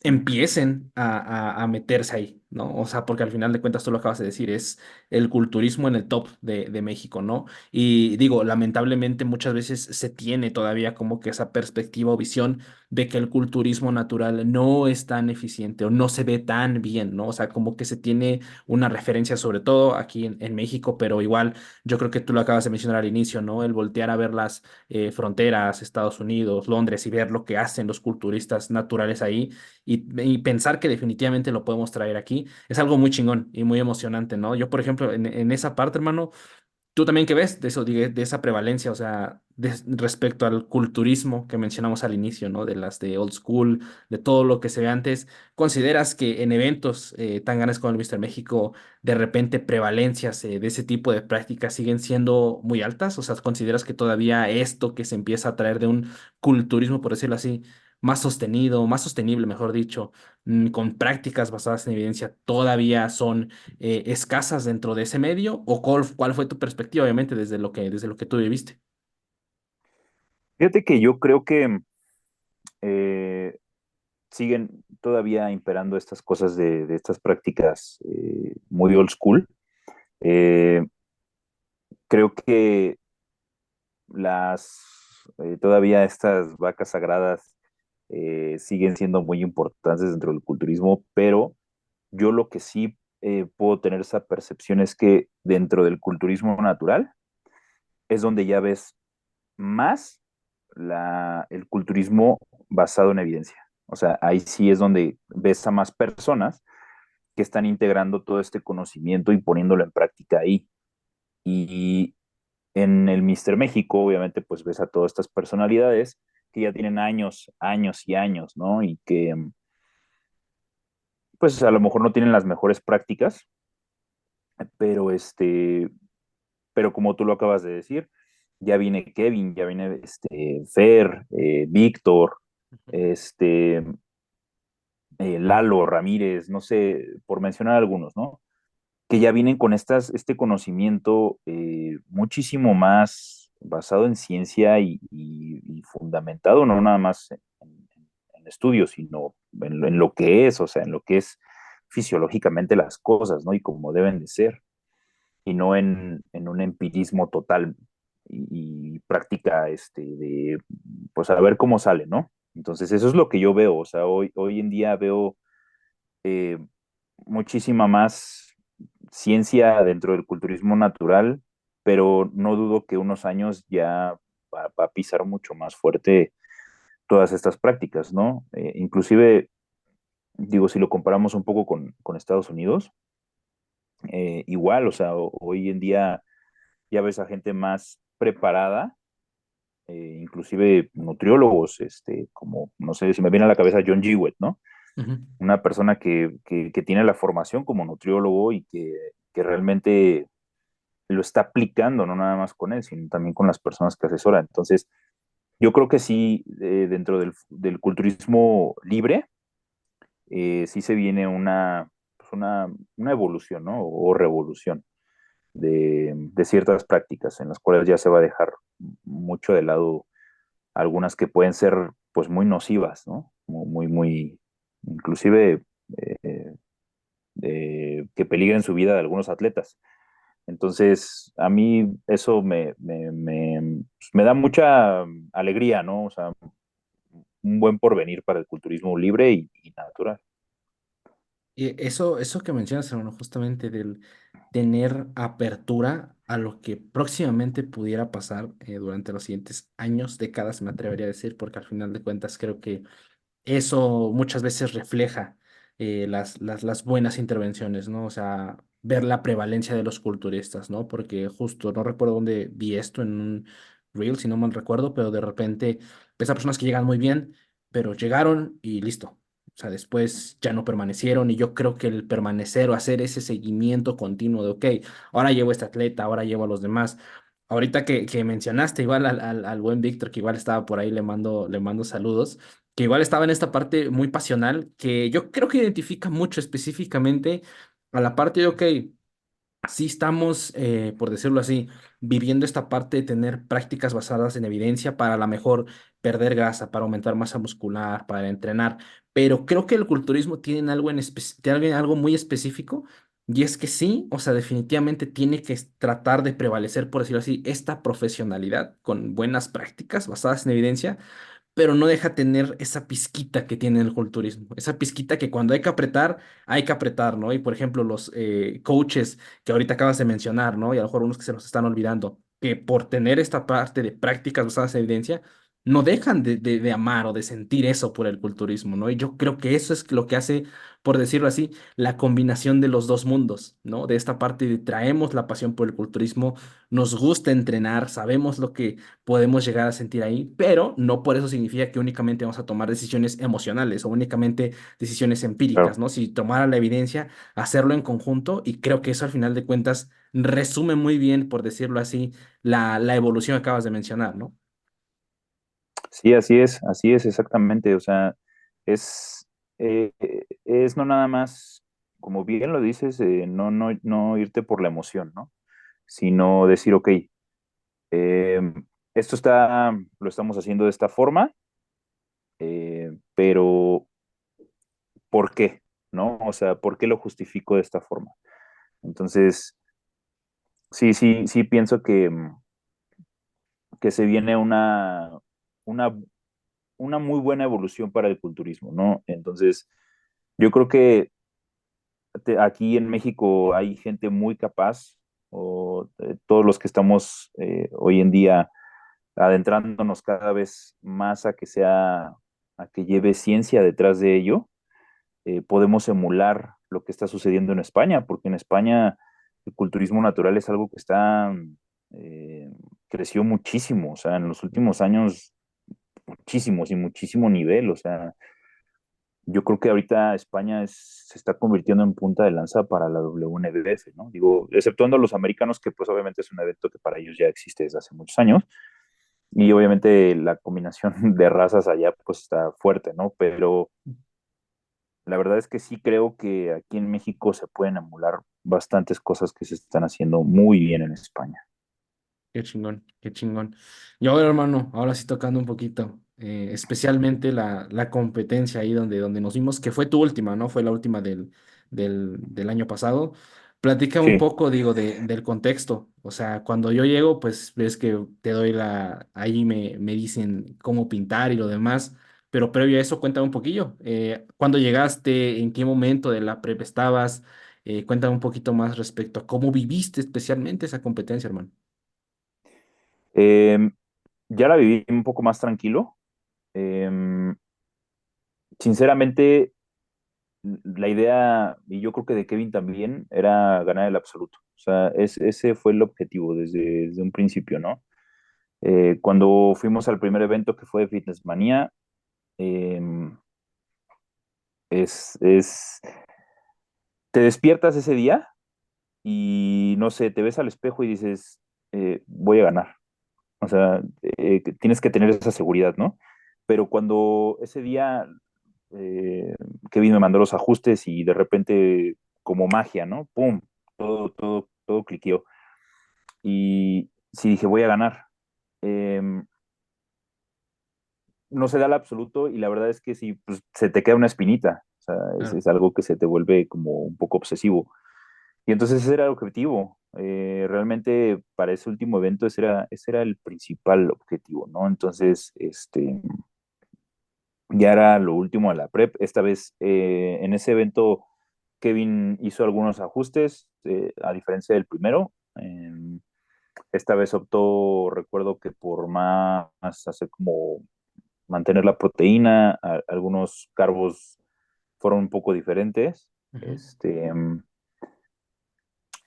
ujú. empiecen a meterse ahí, ¿no? O sea, porque al final de cuentas tú lo acabas de decir, es el culturismo en el top de México, ¿no? Y digo, lamentablemente muchas veces se tiene todavía como que esa perspectiva o visión de que el culturismo natural no es tan eficiente o no se ve tan bien, ¿no? O sea, como que se tiene una referencia sobre todo aquí en México, pero igual yo creo que tú lo acabas de mencionar al inicio, ¿no? El voltear a ver las fronteras, Estados Unidos, Londres y ver lo que hacen los culturistas naturales ahí y pensar que definitivamente lo podemos traer aquí es algo muy chingón y muy emocionante, ¿no? Yo, por ejemplo, en esa parte, hermano, tú también qué ves de eso, de esa prevalencia, o sea, respecto al culturismo que mencionamos al inicio, ¿no? De las de old school, de todo lo que se ve antes, ¿consideras que en eventos tan grandes como el Mister México, de repente prevalencias de ese tipo de prácticas siguen siendo muy altas? O sea, ¿consideras que todavía esto que se empieza a traer de un culturismo, por decirlo así, más sostenido, más sostenible, mejor dicho, con prácticas basadas en evidencia, todavía son escasas dentro de ese medio? ¿O cuál fue tu perspectiva, obviamente, desde lo que tú viviste? Fíjate que yo creo que eh, siguen todavía imperando estas cosas de estas prácticas muy old school. Eh, Creo que todavía estas vacas sagradas siguen siendo muy importantes dentro del culturismo, pero yo lo que sí puedo tener esa percepción es que dentro del culturismo natural es donde ya ves más el culturismo basado en evidencia. O sea, ahí sí es donde ves a más personas que están integrando todo este conocimiento y poniéndolo en práctica ahí. Y en el Mister México, obviamente, pues ves a todas estas personalidades que ya tienen años, años y años, ¿no? Y que, pues a lo mejor no tienen las mejores prácticas, pero pero como tú lo acabas de decir, ya viene Kevin, ya viene Fer, Víctor, este, Lalo, Ramírez, no sé, por mencionar algunos, ¿no? Que ya vienen con este conocimiento muchísimo más basado en ciencia y fundamentado, no nada más en estudios, sino en lo que es, o sea, en lo que es fisiológicamente las cosas, ¿no? Y como deben de ser, y no en un empirismo total y práctica pues a ver cómo sale, ¿no? Entonces, eso es lo que yo veo, o sea, hoy en día veo eh, muchísima más ciencia dentro del culturismo natural, pero no dudo que unos años ya va a pisar mucho más fuerte todas estas prácticas, ¿no? Inclusive, digo, si lo comparamos un poco con Estados Unidos, igual, o sea, hoy en día ya ves a gente más preparada, inclusive nutriólogos, como, no sé, si me viene a la cabeza John Jewett, ¿no? Ujú. Una persona que tiene la formación como nutriólogo y que realmente lo está aplicando, no nada más con él, sino también con las personas que asesora. Entonces, yo creo que sí, dentro del culturismo libre, sí se viene pues una evolución, ¿no? O revolución de ciertas prácticas en las cuales ya se va a dejar mucho de lado algunas que pueden ser pues muy nocivas, ¿no? Muy, inclusive que peligren su vida de algunos atletas. Entonces, a mí eso me da mucha alegría, ¿no? O sea, un buen porvenir para el culturismo libre y natural. Y eso que mencionas, hermano, justamente del tener apertura a lo que próximamente pudiera pasar durante los siguientes años, décadas, me atrevería a decir, porque al final de cuentas creo que eso muchas veces refleja las buenas intervenciones, ¿no? O sea, ver la prevalencia de los culturistas, ¿no? Porque justo, no recuerdo dónde vi esto en un reel, si no mal recuerdo, pero de repente ves a personas que llegan muy bien, pero llegaron y listo. O sea, después ya no permanecieron y yo creo que el permanecer o hacer ese seguimiento continuo de, ok, ahora llevo a este atleta, ahora llevo a los demás. Ahorita que mencionaste igual al buen Víctor, que igual estaba por ahí, le mando saludos, que igual estaba en esta parte muy pasional, que yo creo que identifica mucho específicamente a la parte de, ok, sí estamos, por decirlo así, viviendo esta parte de tener prácticas basadas en evidencia para a lo mejor perder grasa, para aumentar masa muscular, para entrenar, pero creo que el culturismo tiene algo, tiene algo muy específico. Y es que sí, o sea, definitivamente tiene que tratar de prevalecer, por decirlo así, esta profesionalidad con buenas prácticas basadas en evidencia, pero no deja tener esa pizquita que tiene el culturismo, esa pizquita que cuando hay que apretar, ¿no? Y por ejemplo, los coaches que ahorita acabas de mencionar, ¿no? Y a lo mejor unos que se nos están olvidando, que por tener esta parte de prácticas basadas en evidencia, no dejan de amar o de sentir eso por el culturismo, ¿no? Y yo creo que eso es lo que hace, por decirlo así, la combinación de los dos mundos, ¿no? De esta parte de traemos la pasión por el culturismo, nos gusta entrenar, sabemos lo que podemos llegar a sentir ahí, pero no por eso significa que únicamente vamos a tomar decisiones emocionales o únicamente decisiones empíricas, Claro. ¿no? Si tomara la evidencia, hacerlo en conjunto y creo que eso al final de cuentas resume muy bien, por decirlo así, la evolución que acabas de mencionar, ¿no? Sí, así es exactamente. O sea, es, es no nada más, como bien lo dices, no irte por la emoción, ¿no? Sino decir, ok, eh, lo estamos haciendo de esta forma, pero ¿por qué? ¿No? O sea, ¿por qué lo justifico de esta forma? Entonces, sí pienso que se viene una, una muy buena evolución para el culturismo, ¿no? Entonces, yo creo que aquí en México hay gente muy capaz, todos los que estamos hoy en día adentrándonos cada vez más a que lleve ciencia detrás de ello, podemos emular lo que está sucediendo en España, porque en España el culturismo natural es algo que eh, creció muchísimo, o sea, en los últimos años muchísimos y muchísimo nivel, o sea, yo creo que ahorita España se está convirtiendo en punta de lanza para la WNBF, ¿no? Digo, exceptuando a los americanos, que pues obviamente es un evento que para ellos ya existe desde hace muchos años, y obviamente la combinación de razas allá pues está fuerte, ¿no? Pero la verdad es que sí creo que aquí en México se pueden emular bastantes cosas que se están haciendo muy bien en España. Qué chingón, qué chingón. Y ahora, hermano, ahora sí tocando un poquito, especialmente la competencia ahí donde nos vimos, que fue tu última, ¿no? Fue la última del año pasado. Platica un Sí. poco, digo, del contexto. O sea, cuando yo llego, pues ves que te doy ahí me dicen cómo pintar y lo demás, pero previo a eso, cuéntame un poquillo. ¿Cuándo llegaste? ¿En qué momento de la prep estabas? Cuéntame un poquito más respecto a cómo viviste especialmente esa competencia, hermano. Eh, ya la viví un poco más tranquilo. Eh, sinceramente, la idea, y yo creo que de Kevin también, era ganar el absoluto. O sea, ese fue el objetivo desde un principio, ¿no? Cuando fuimos al primer evento que fue de Fitness Manía, eh, es, te despiertas ese día y no sé, te ves al espejo y dices, voy a ganar. O sea, tienes que tener esa seguridad, ¿no? Pero cuando ese día Kevin me mandó los ajustes y de repente, como magia, ¿no? ¡Pum! Todo cliqueó. Y sí dije, voy a ganar. Em, no se da el absoluto y la verdad es que sí, pues, se te queda una espinita. O sea, Claro. es algo que se te vuelve como un poco obsesivo. Y entonces ese era el objetivo. realmente para ese último evento ese era el principal objetivo, ¿no? Entonces, ya era lo último a la prep. Esta vez en ese evento Kevin hizo algunos ajustes, a diferencia del primero. Esta vez optó, recuerdo que por más hacer como mantener la proteína, algunos carbos fueron un poco diferentes. Ujú.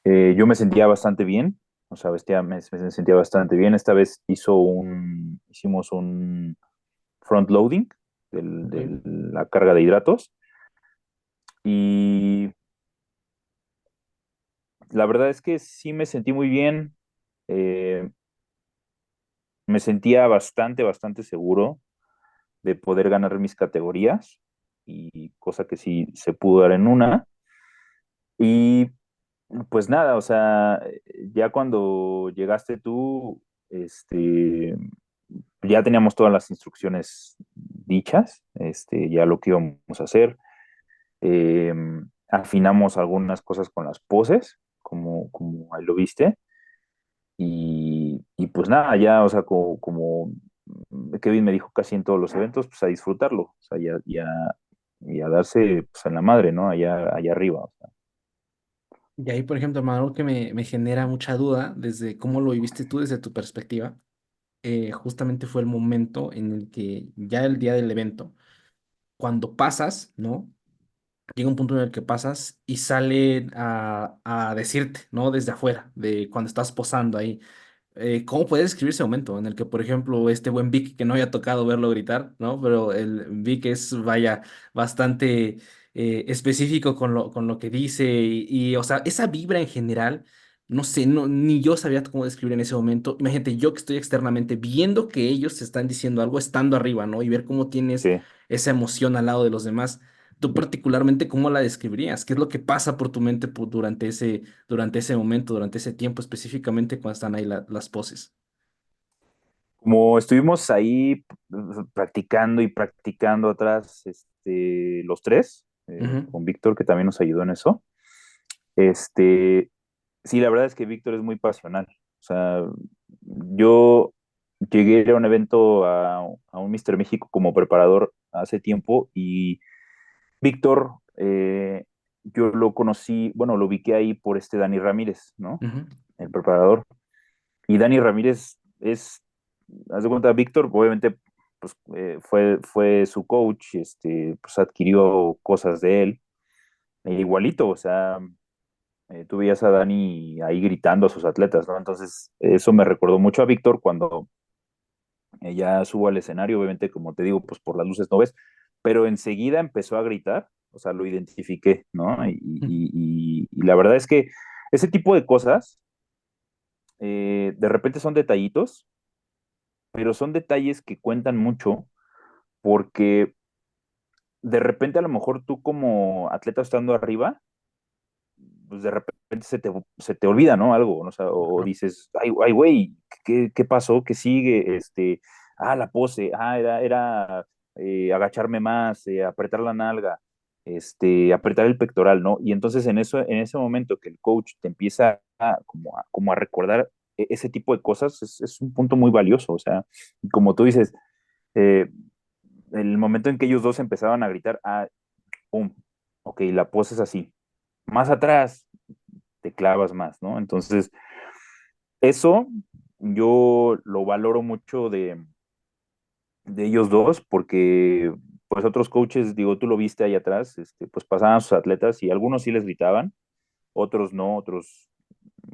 Yo me sentía bastante bien, o sea, me sentía bastante bien. Esta vez hicimos un front loading Ok. de la carga de hidratos y la verdad es que sí me sentí muy bien, eh, me sentía bastante seguro de poder ganar mis categorías y cosa que sí se pudo dar en una. Y pues nada, o sea, ya cuando llegaste tú, ya teníamos todas las instrucciones dichas, ya lo que íbamos a hacer. Eh, Afinamos algunas cosas con las poses, como ahí lo viste. Y pues nada, ya, o sea, como Kevin me dijo casi en todos los eventos, pues a disfrutarlo, o sea, y a darse pues en la madre, ¿no? Allá arriba. O sea. Y ahí, por ejemplo, hermano, algo que me genera mucha duda desde cómo lo viviste tú desde tu perspectiva, justamente fue el momento en el que ya el día del evento, cuando pasas, ¿no? Llega un punto en el que pasas y sale a decirte, ¿no? Desde afuera, de cuando estás posando ahí. ¿Cómo puedes describir ese momento en el que, por ejemplo, este buen Vic, que no había tocado verlo gritar, ¿no? Pero el Vic es, vaya, bastante específico con lo que dice o sea, esa vibra en general, no sé, no, ni yo sabía cómo describir en ese momento. Imagínate, yo que estoy externamente viendo que ellos se están diciendo algo estando arriba, ¿no? Y ver cómo tienes Sí. esa emoción al lado de los demás. ¿Tú particularmente cómo la describirías? ¿Qué es lo que pasa por tu mente durante ese momento, durante ese tiempo, específicamente cuando están ahí las poses? Como estuvimos ahí practicando y practicando atrás, los tres, Ujú, con Víctor, que también nos ayudó en eso, este, sí, la verdad es que Víctor es muy pasional. O sea, yo llegué a un evento, a un Mister México como preparador hace tiempo y Víctor, yo lo conocí, bueno, lo ubiqué ahí por Dani Ramírez, ¿no? ujú, El preparador. Y Dani Ramírez haz de cuenta, Víctor, obviamente, pues fue su coach, pues adquirió cosas de él, igualito, o sea, tú veías a Dani ahí gritando a sus atletas, ¿no? Entonces, eso me recordó mucho a Víctor cuando ya subo al escenario, obviamente, como te digo, pues por las luces no ves, pero enseguida empezó a gritar, o sea, lo identifiqué, ¿no? Y la verdad es que ese tipo de cosas, de repente son detallitos, pero son detalles que cuentan mucho porque de repente a lo mejor tú como atleta estando arriba, pues de repente se te olvida, ¿no? Algo, ¿no? O sea, o ujú. dices, ay, güey, ¿qué pasó? ¿Qué sigue? La pose, era agacharme más, apretar la nalga, apretar el pectoral, ¿no? Y entonces en ese momento que el coach te empieza como a recordar ese tipo de cosas, es un punto muy valioso, o sea, como tú dices, eh, el momento en que ellos dos empezaban a gritar, pum, ok, la pose es así. Más atrás, te clavas más, ¿no? Entonces, eso yo lo valoro mucho de ellos dos porque, pues, otros coaches, digo, tú lo viste ahí atrás, pues pasaban a sus atletas y algunos sí les gritaban, otros no, otros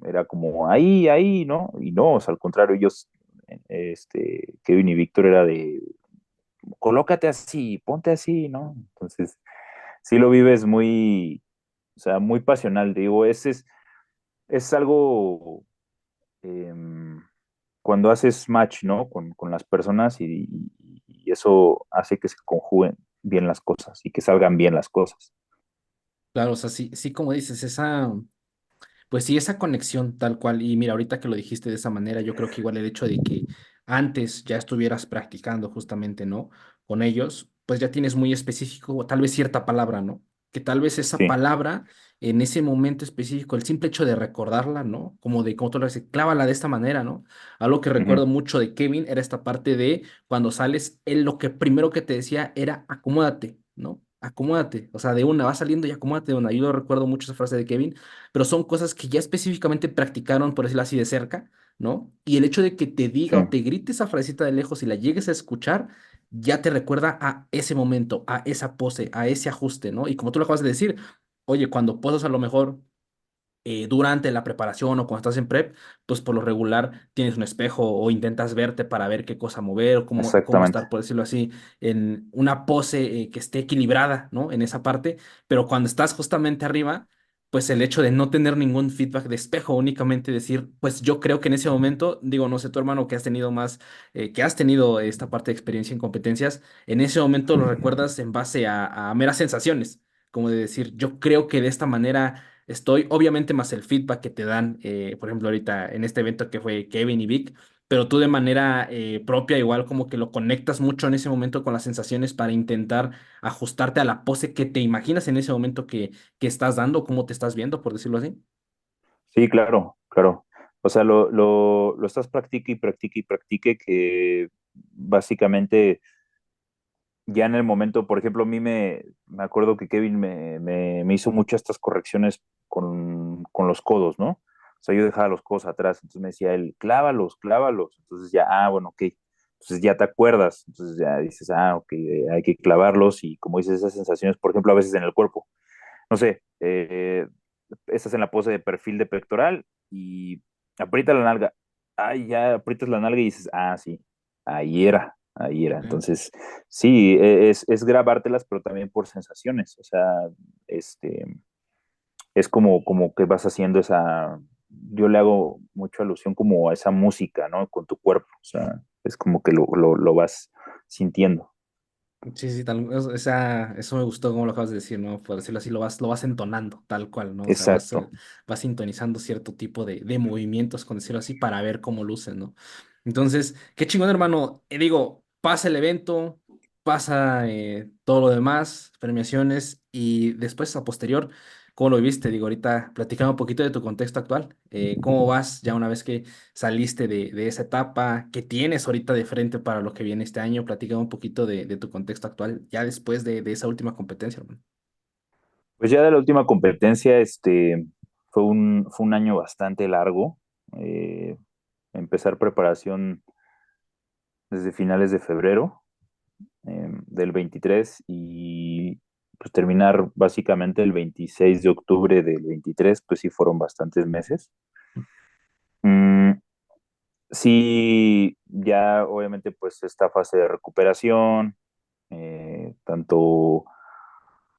era como ahí, ¿no? Y no, o sea, al contrario, ellos, Kevin y Víctor era de, colócate así, ponte así, ¿no? Entonces, sí lo vives muy, o sea, muy pasional, digo, es algo cuando haces match, ¿no? Con las personas y eso hace que se conjuguen bien las cosas y que salgan bien las cosas. Claro, o sea, sí, sí, como dices, pues sí, esa conexión tal cual. Y mira, ahorita que lo dijiste de esa manera, yo creo que igual el hecho de que antes ya estuvieras practicando justamente, ¿no? Con ellos, pues ya tienes muy específico, tal vez cierta palabra, ¿no? que tal vez esa Sí, palabra en ese momento específico, el simple hecho de recordarla, ¿no? Como de, como tú lo dices, clávala de esta manera, ¿no? Algo que ujú, recuerdo mucho de Kevin era esta parte de cuando sales, él lo que primero que te decía era acomódate, ¿no? Acomódate, o sea, de una, va saliendo y acomódate de una. Yo lo recuerdo mucho esa frase de Kevin, pero son cosas que ya específicamente practicaron, por decirlo así, de cerca, ¿no? Y el hecho de que te diga sí, o te grite esa frasecita de lejos y la llegues a escuchar, ya te recuerda a ese momento, a esa pose, a ese ajuste, ¿no? Y como tú lo acabas de decir, oye, cuando posas a lo mejor durante la preparación o cuando estás en prep, pues por lo regular tienes un espejo o intentas verte para ver qué cosa mover o cómo exactamente. estar, por decirlo así, en una pose que esté equilibrada, ¿no? En esa parte, pero cuando estás justamente arriba, pues el hecho de no tener ningún feedback de espejo, únicamente decir, pues yo creo que en ese momento, digo, no sé, tu hermano que has tenido más, que has tenido esta parte de experiencia en competencias, en ese momento lo recuerdas en base a meras sensaciones, como de decir, yo creo que de esta manera estoy, obviamente más el feedback que te dan, por ejemplo, ahorita en este evento que fue Kevin y Vic, pero tú de manera propia, igual como que lo conectas mucho en ese momento con las sensaciones para intentar ajustarte a la pose que te imaginas en ese momento que estás dando, cómo te estás viendo, por decirlo así. Sí, claro, claro. O sea, lo estás practique y practique y practique que básicamente ya en el momento, por ejemplo, a mí me acuerdo que Kevin me hizo muchas estas correcciones con los codos, ¿no? O sea, yo dejaba los codos atrás, entonces me decía él, clávalos, clávalos. Entonces ya, bueno, ok. Entonces ya te acuerdas, entonces ya dices, ok, hay que clavarlos y como dices, esas sensaciones, por ejemplo, a veces en el cuerpo. No sé, estás en la pose de perfil de pectoral y aprieta la nalga. Ay, ya aprietas la nalga y dices, sí, ahí era, ahí era. Ok. Entonces, sí, es grabártelas, pero también por sensaciones. O sea, este, es como que vas haciendo yo le hago mucho alusión como a esa música, ¿no? Con tu cuerpo. O sea, es como que lo vas sintiendo. Sí, sí, eso me gustó como lo acabas de decir, ¿no? Por decirlo así, lo vas entonando, tal cual, ¿no? O sea, Exacto. vas sintonizando cierto tipo de movimientos, con decirlo así, para ver cómo lucen, ¿no? Entonces, qué chingón, hermano. Digo, pasa el evento, pasa todo lo demás, premiaciones, y después, a posterior, ¿cómo lo viviste? Digo, ahorita platicando un poquito de tu contexto actual. ¿Cómo vas ya una vez que saliste de esa etapa? ¿Qué tienes ahorita de frente para lo que viene este año? Platica un poquito de tu contexto actual, ya después de esa última competencia, hermano. Pues ya de la última competencia, fue un año bastante largo. Eh, Empezar preparación desde finales de febrero del 23 y pues terminar básicamente el 26 de octubre del 23, pues sí fueron bastantes meses. Mm, sí, ya obviamente pues esta fase de recuperación, tanto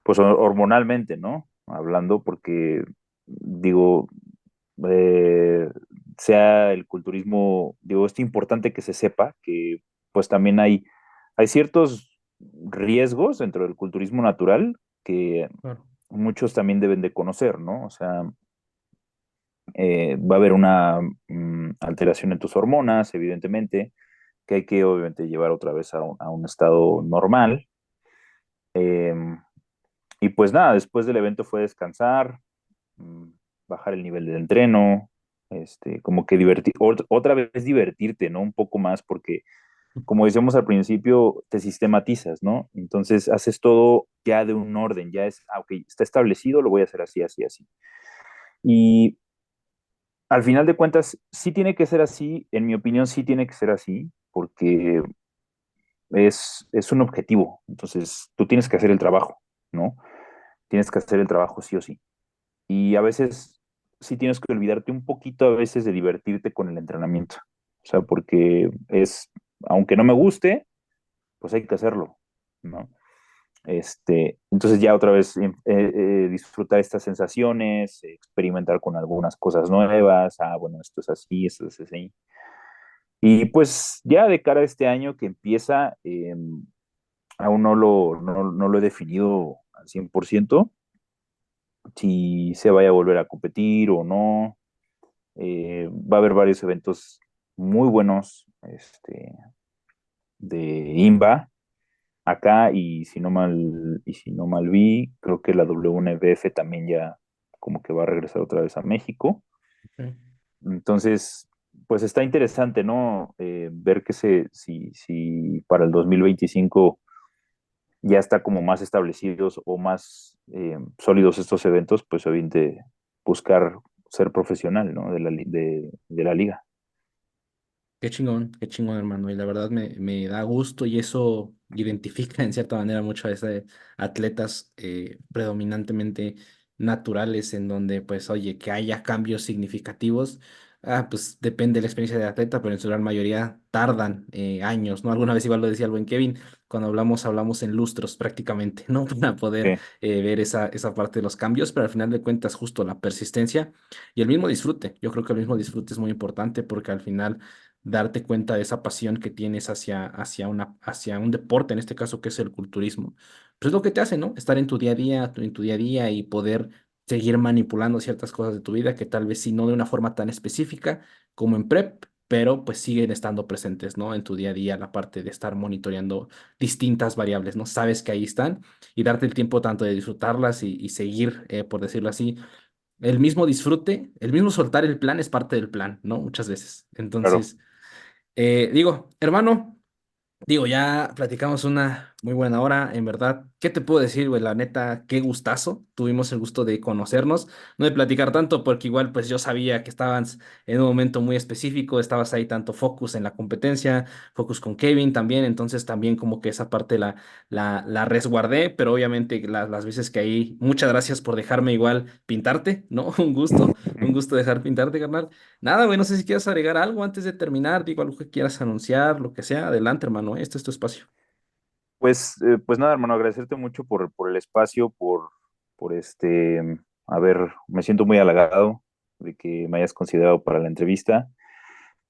pues hormonalmente, ¿no? Hablando porque digo, eh, sea el culturismo, digo, es importante que se sepa que pues también hay ciertos riesgos dentro del culturismo natural que Claro. muchos también deben de conocer, ¿no? O sea, va a haber una alteración en tus hormonas, evidentemente, que hay que obviamente llevar otra vez a un estado normal. Eh, y pues nada, después del evento fue descansar, mm, bajar el nivel del entreno, como que otra vez divertirte, ¿no? Un poco más, porque como decíamos al principio, te sistematizas, ¿no? Entonces haces todo ya de un orden, ya ok, está establecido, lo voy a hacer así, así, así. Y al final de cuentas, sí tiene que ser así, en mi opinión, sí tiene que ser así, porque es un objetivo. Entonces, tú tienes que hacer el trabajo, ¿no? Tienes que hacer el trabajo sí o sí. Y a veces sí tienes que olvidarte un poquito a veces de divertirte con el entrenamiento. O sea, porque aunque no me guste, pues hay que hacerlo, ¿no? Entonces ya otra vez disfrutar estas sensaciones, experimentar con algunas cosas nuevas, bueno, esto es así, esto es así. Y pues ya de cara a este año que empieza, aún no lo he definido al 100% si se vaya a volver a competir o no. Va a haber varios eventos muy buenos de INBA. acá y si no mal vi, creo que la WNBF también ya como que va a regresar otra vez a México. Ok. Entonces, pues está interesante, ¿no? Ver que si para el 2025 ya está como más establecidos o más sólidos estos eventos, pues obviamente buscar ser profesional, ¿no? De la liga. Qué chingón, hermano. Y la verdad me da gusto y eso identifica en cierta manera mucho a ese atletas predominantemente naturales en donde, pues, oye, que haya cambios significativos, pues depende de la experiencia del atleta, pero en su gran mayoría tardan años, ¿no? Alguna vez igual lo decía el buen Kevin, cuando hablamos en lustros prácticamente, ¿no? Para poder Sí, ver esa parte de los cambios, pero al final de cuentas justo la persistencia y el mismo disfrute. Yo creo que el mismo disfrute es muy importante porque al final darte cuenta de esa pasión que tienes hacia un deporte, en este caso que es el culturismo. Pues es lo que te hace, ¿no? Estar en tu día a día, en tu día a día y poder seguir manipulando ciertas cosas de tu vida que tal vez sí no de una forma tan específica como en prep, pero pues siguen estando presentes, ¿no? En tu día a día, la parte de estar monitoreando distintas variables, ¿no? Sabes que ahí están y darte el tiempo tanto de disfrutarlas y seguir, por decirlo así, el mismo disfrute, el mismo soltar el plan es parte del plan, ¿no? Muchas veces. claro. Entonces, digo, hermano, digo, ya platicamos una muy buena hora, en verdad. ¿Qué te puedo decir, güey? La neta, qué gustazo. Tuvimos el gusto de conocernos, no de platicar tanto, porque igual, pues yo sabía que estabas en un momento muy específico, estabas ahí tanto focus en la competencia, focus con Kevin también, entonces también como que esa parte la resguardé, pero obviamente las veces que ahí, muchas gracias por dejarme igual pintarte, ¿no? Un gusto dejar pintarte, carnal. Nada, güey, no sé si quieres agregar algo antes de terminar, digo, algo que quieras anunciar, lo que sea, adelante, hermano, este es tu espacio. Pues nada, hermano, agradecerte mucho por el espacio, por a ver, me siento muy halagado de que me hayas considerado para la entrevista.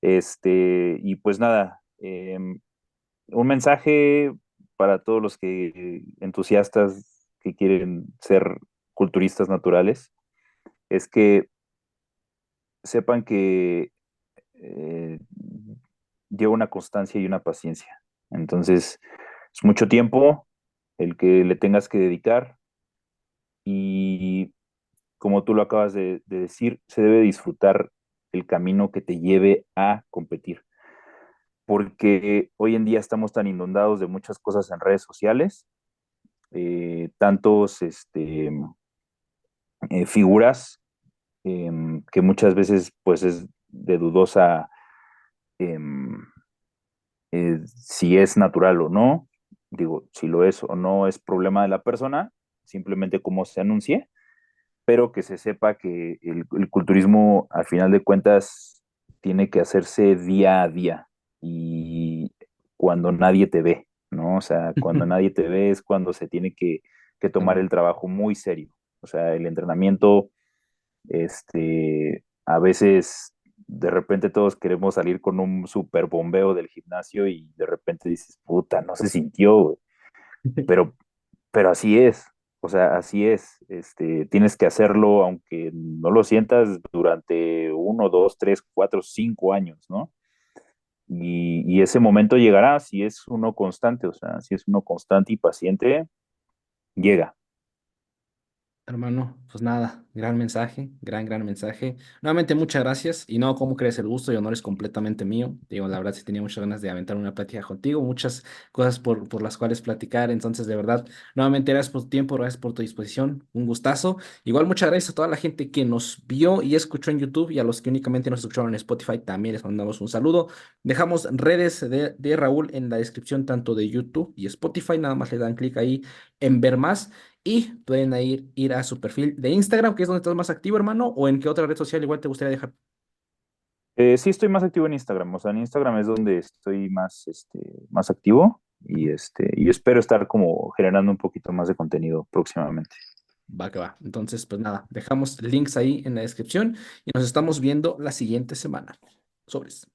Y pues nada, un mensaje para todos los que entusiastas que quieren ser culturistas naturales, es que sepan que eh, lleva una constancia y una paciencia. Entonces, es mucho tiempo el que le tengas que dedicar y como tú lo acabas de decir, se debe disfrutar el camino que te lleve a competir, porque hoy en día estamos tan inundados de muchas cosas en redes sociales, tantos figuras que muchas veces pues es de dudosa si es natural o no. Digo, si lo es o no es problema de la persona, simplemente como se anuncie, pero que se sepa que el culturismo, al final de cuentas, tiene que hacerse día a día y cuando nadie te ve, ¿no? O sea, cuando nadie te ve es cuando se tiene que tomar Claro. el trabajo muy serio. O sea, el entrenamiento, a veces de repente todos queremos salir con un super bombeo del gimnasio y de repente dices, puta, no se sintió, güey. Pero, pero así es, o sea, así es. Tienes que hacerlo aunque no lo sientas durante 1, 2, 3, 4, 5 años, ¿no? Y ese momento llegará si es uno constante, o sea, si es uno constante y paciente, llega. Hermano, pues nada, gran mensaje, gran mensaje. Nuevamente, muchas gracias. Y no, ¿cómo crees? El gusto y honor es completamente mío. Digo, la verdad, sí tenía muchas ganas de aventar una plática contigo, muchas cosas por las cuales platicar. Entonces, de verdad, nuevamente, gracias por tu tiempo, gracias por tu disposición. Un gustazo. Igual, muchas gracias a toda la gente que nos vio y escuchó en YouTube y a los que únicamente nos escucharon en Spotify, también les mandamos un saludo. Dejamos redes de Raúl en la descripción, tanto de YouTube y Spotify. Nada más le dan clic ahí en ver más. Y pueden ir a su perfil de Instagram, que es donde estás más activo, hermano, o en qué otra red social igual te gustaría dejar. Sí estoy más activo en Instagram, o sea, en Instagram es donde estoy más activo y espero estar como generando un poquito más de contenido próximamente. Va que va. Entonces, pues nada, dejamos links ahí en la descripción y nos estamos viendo la siguiente semana. Sobres.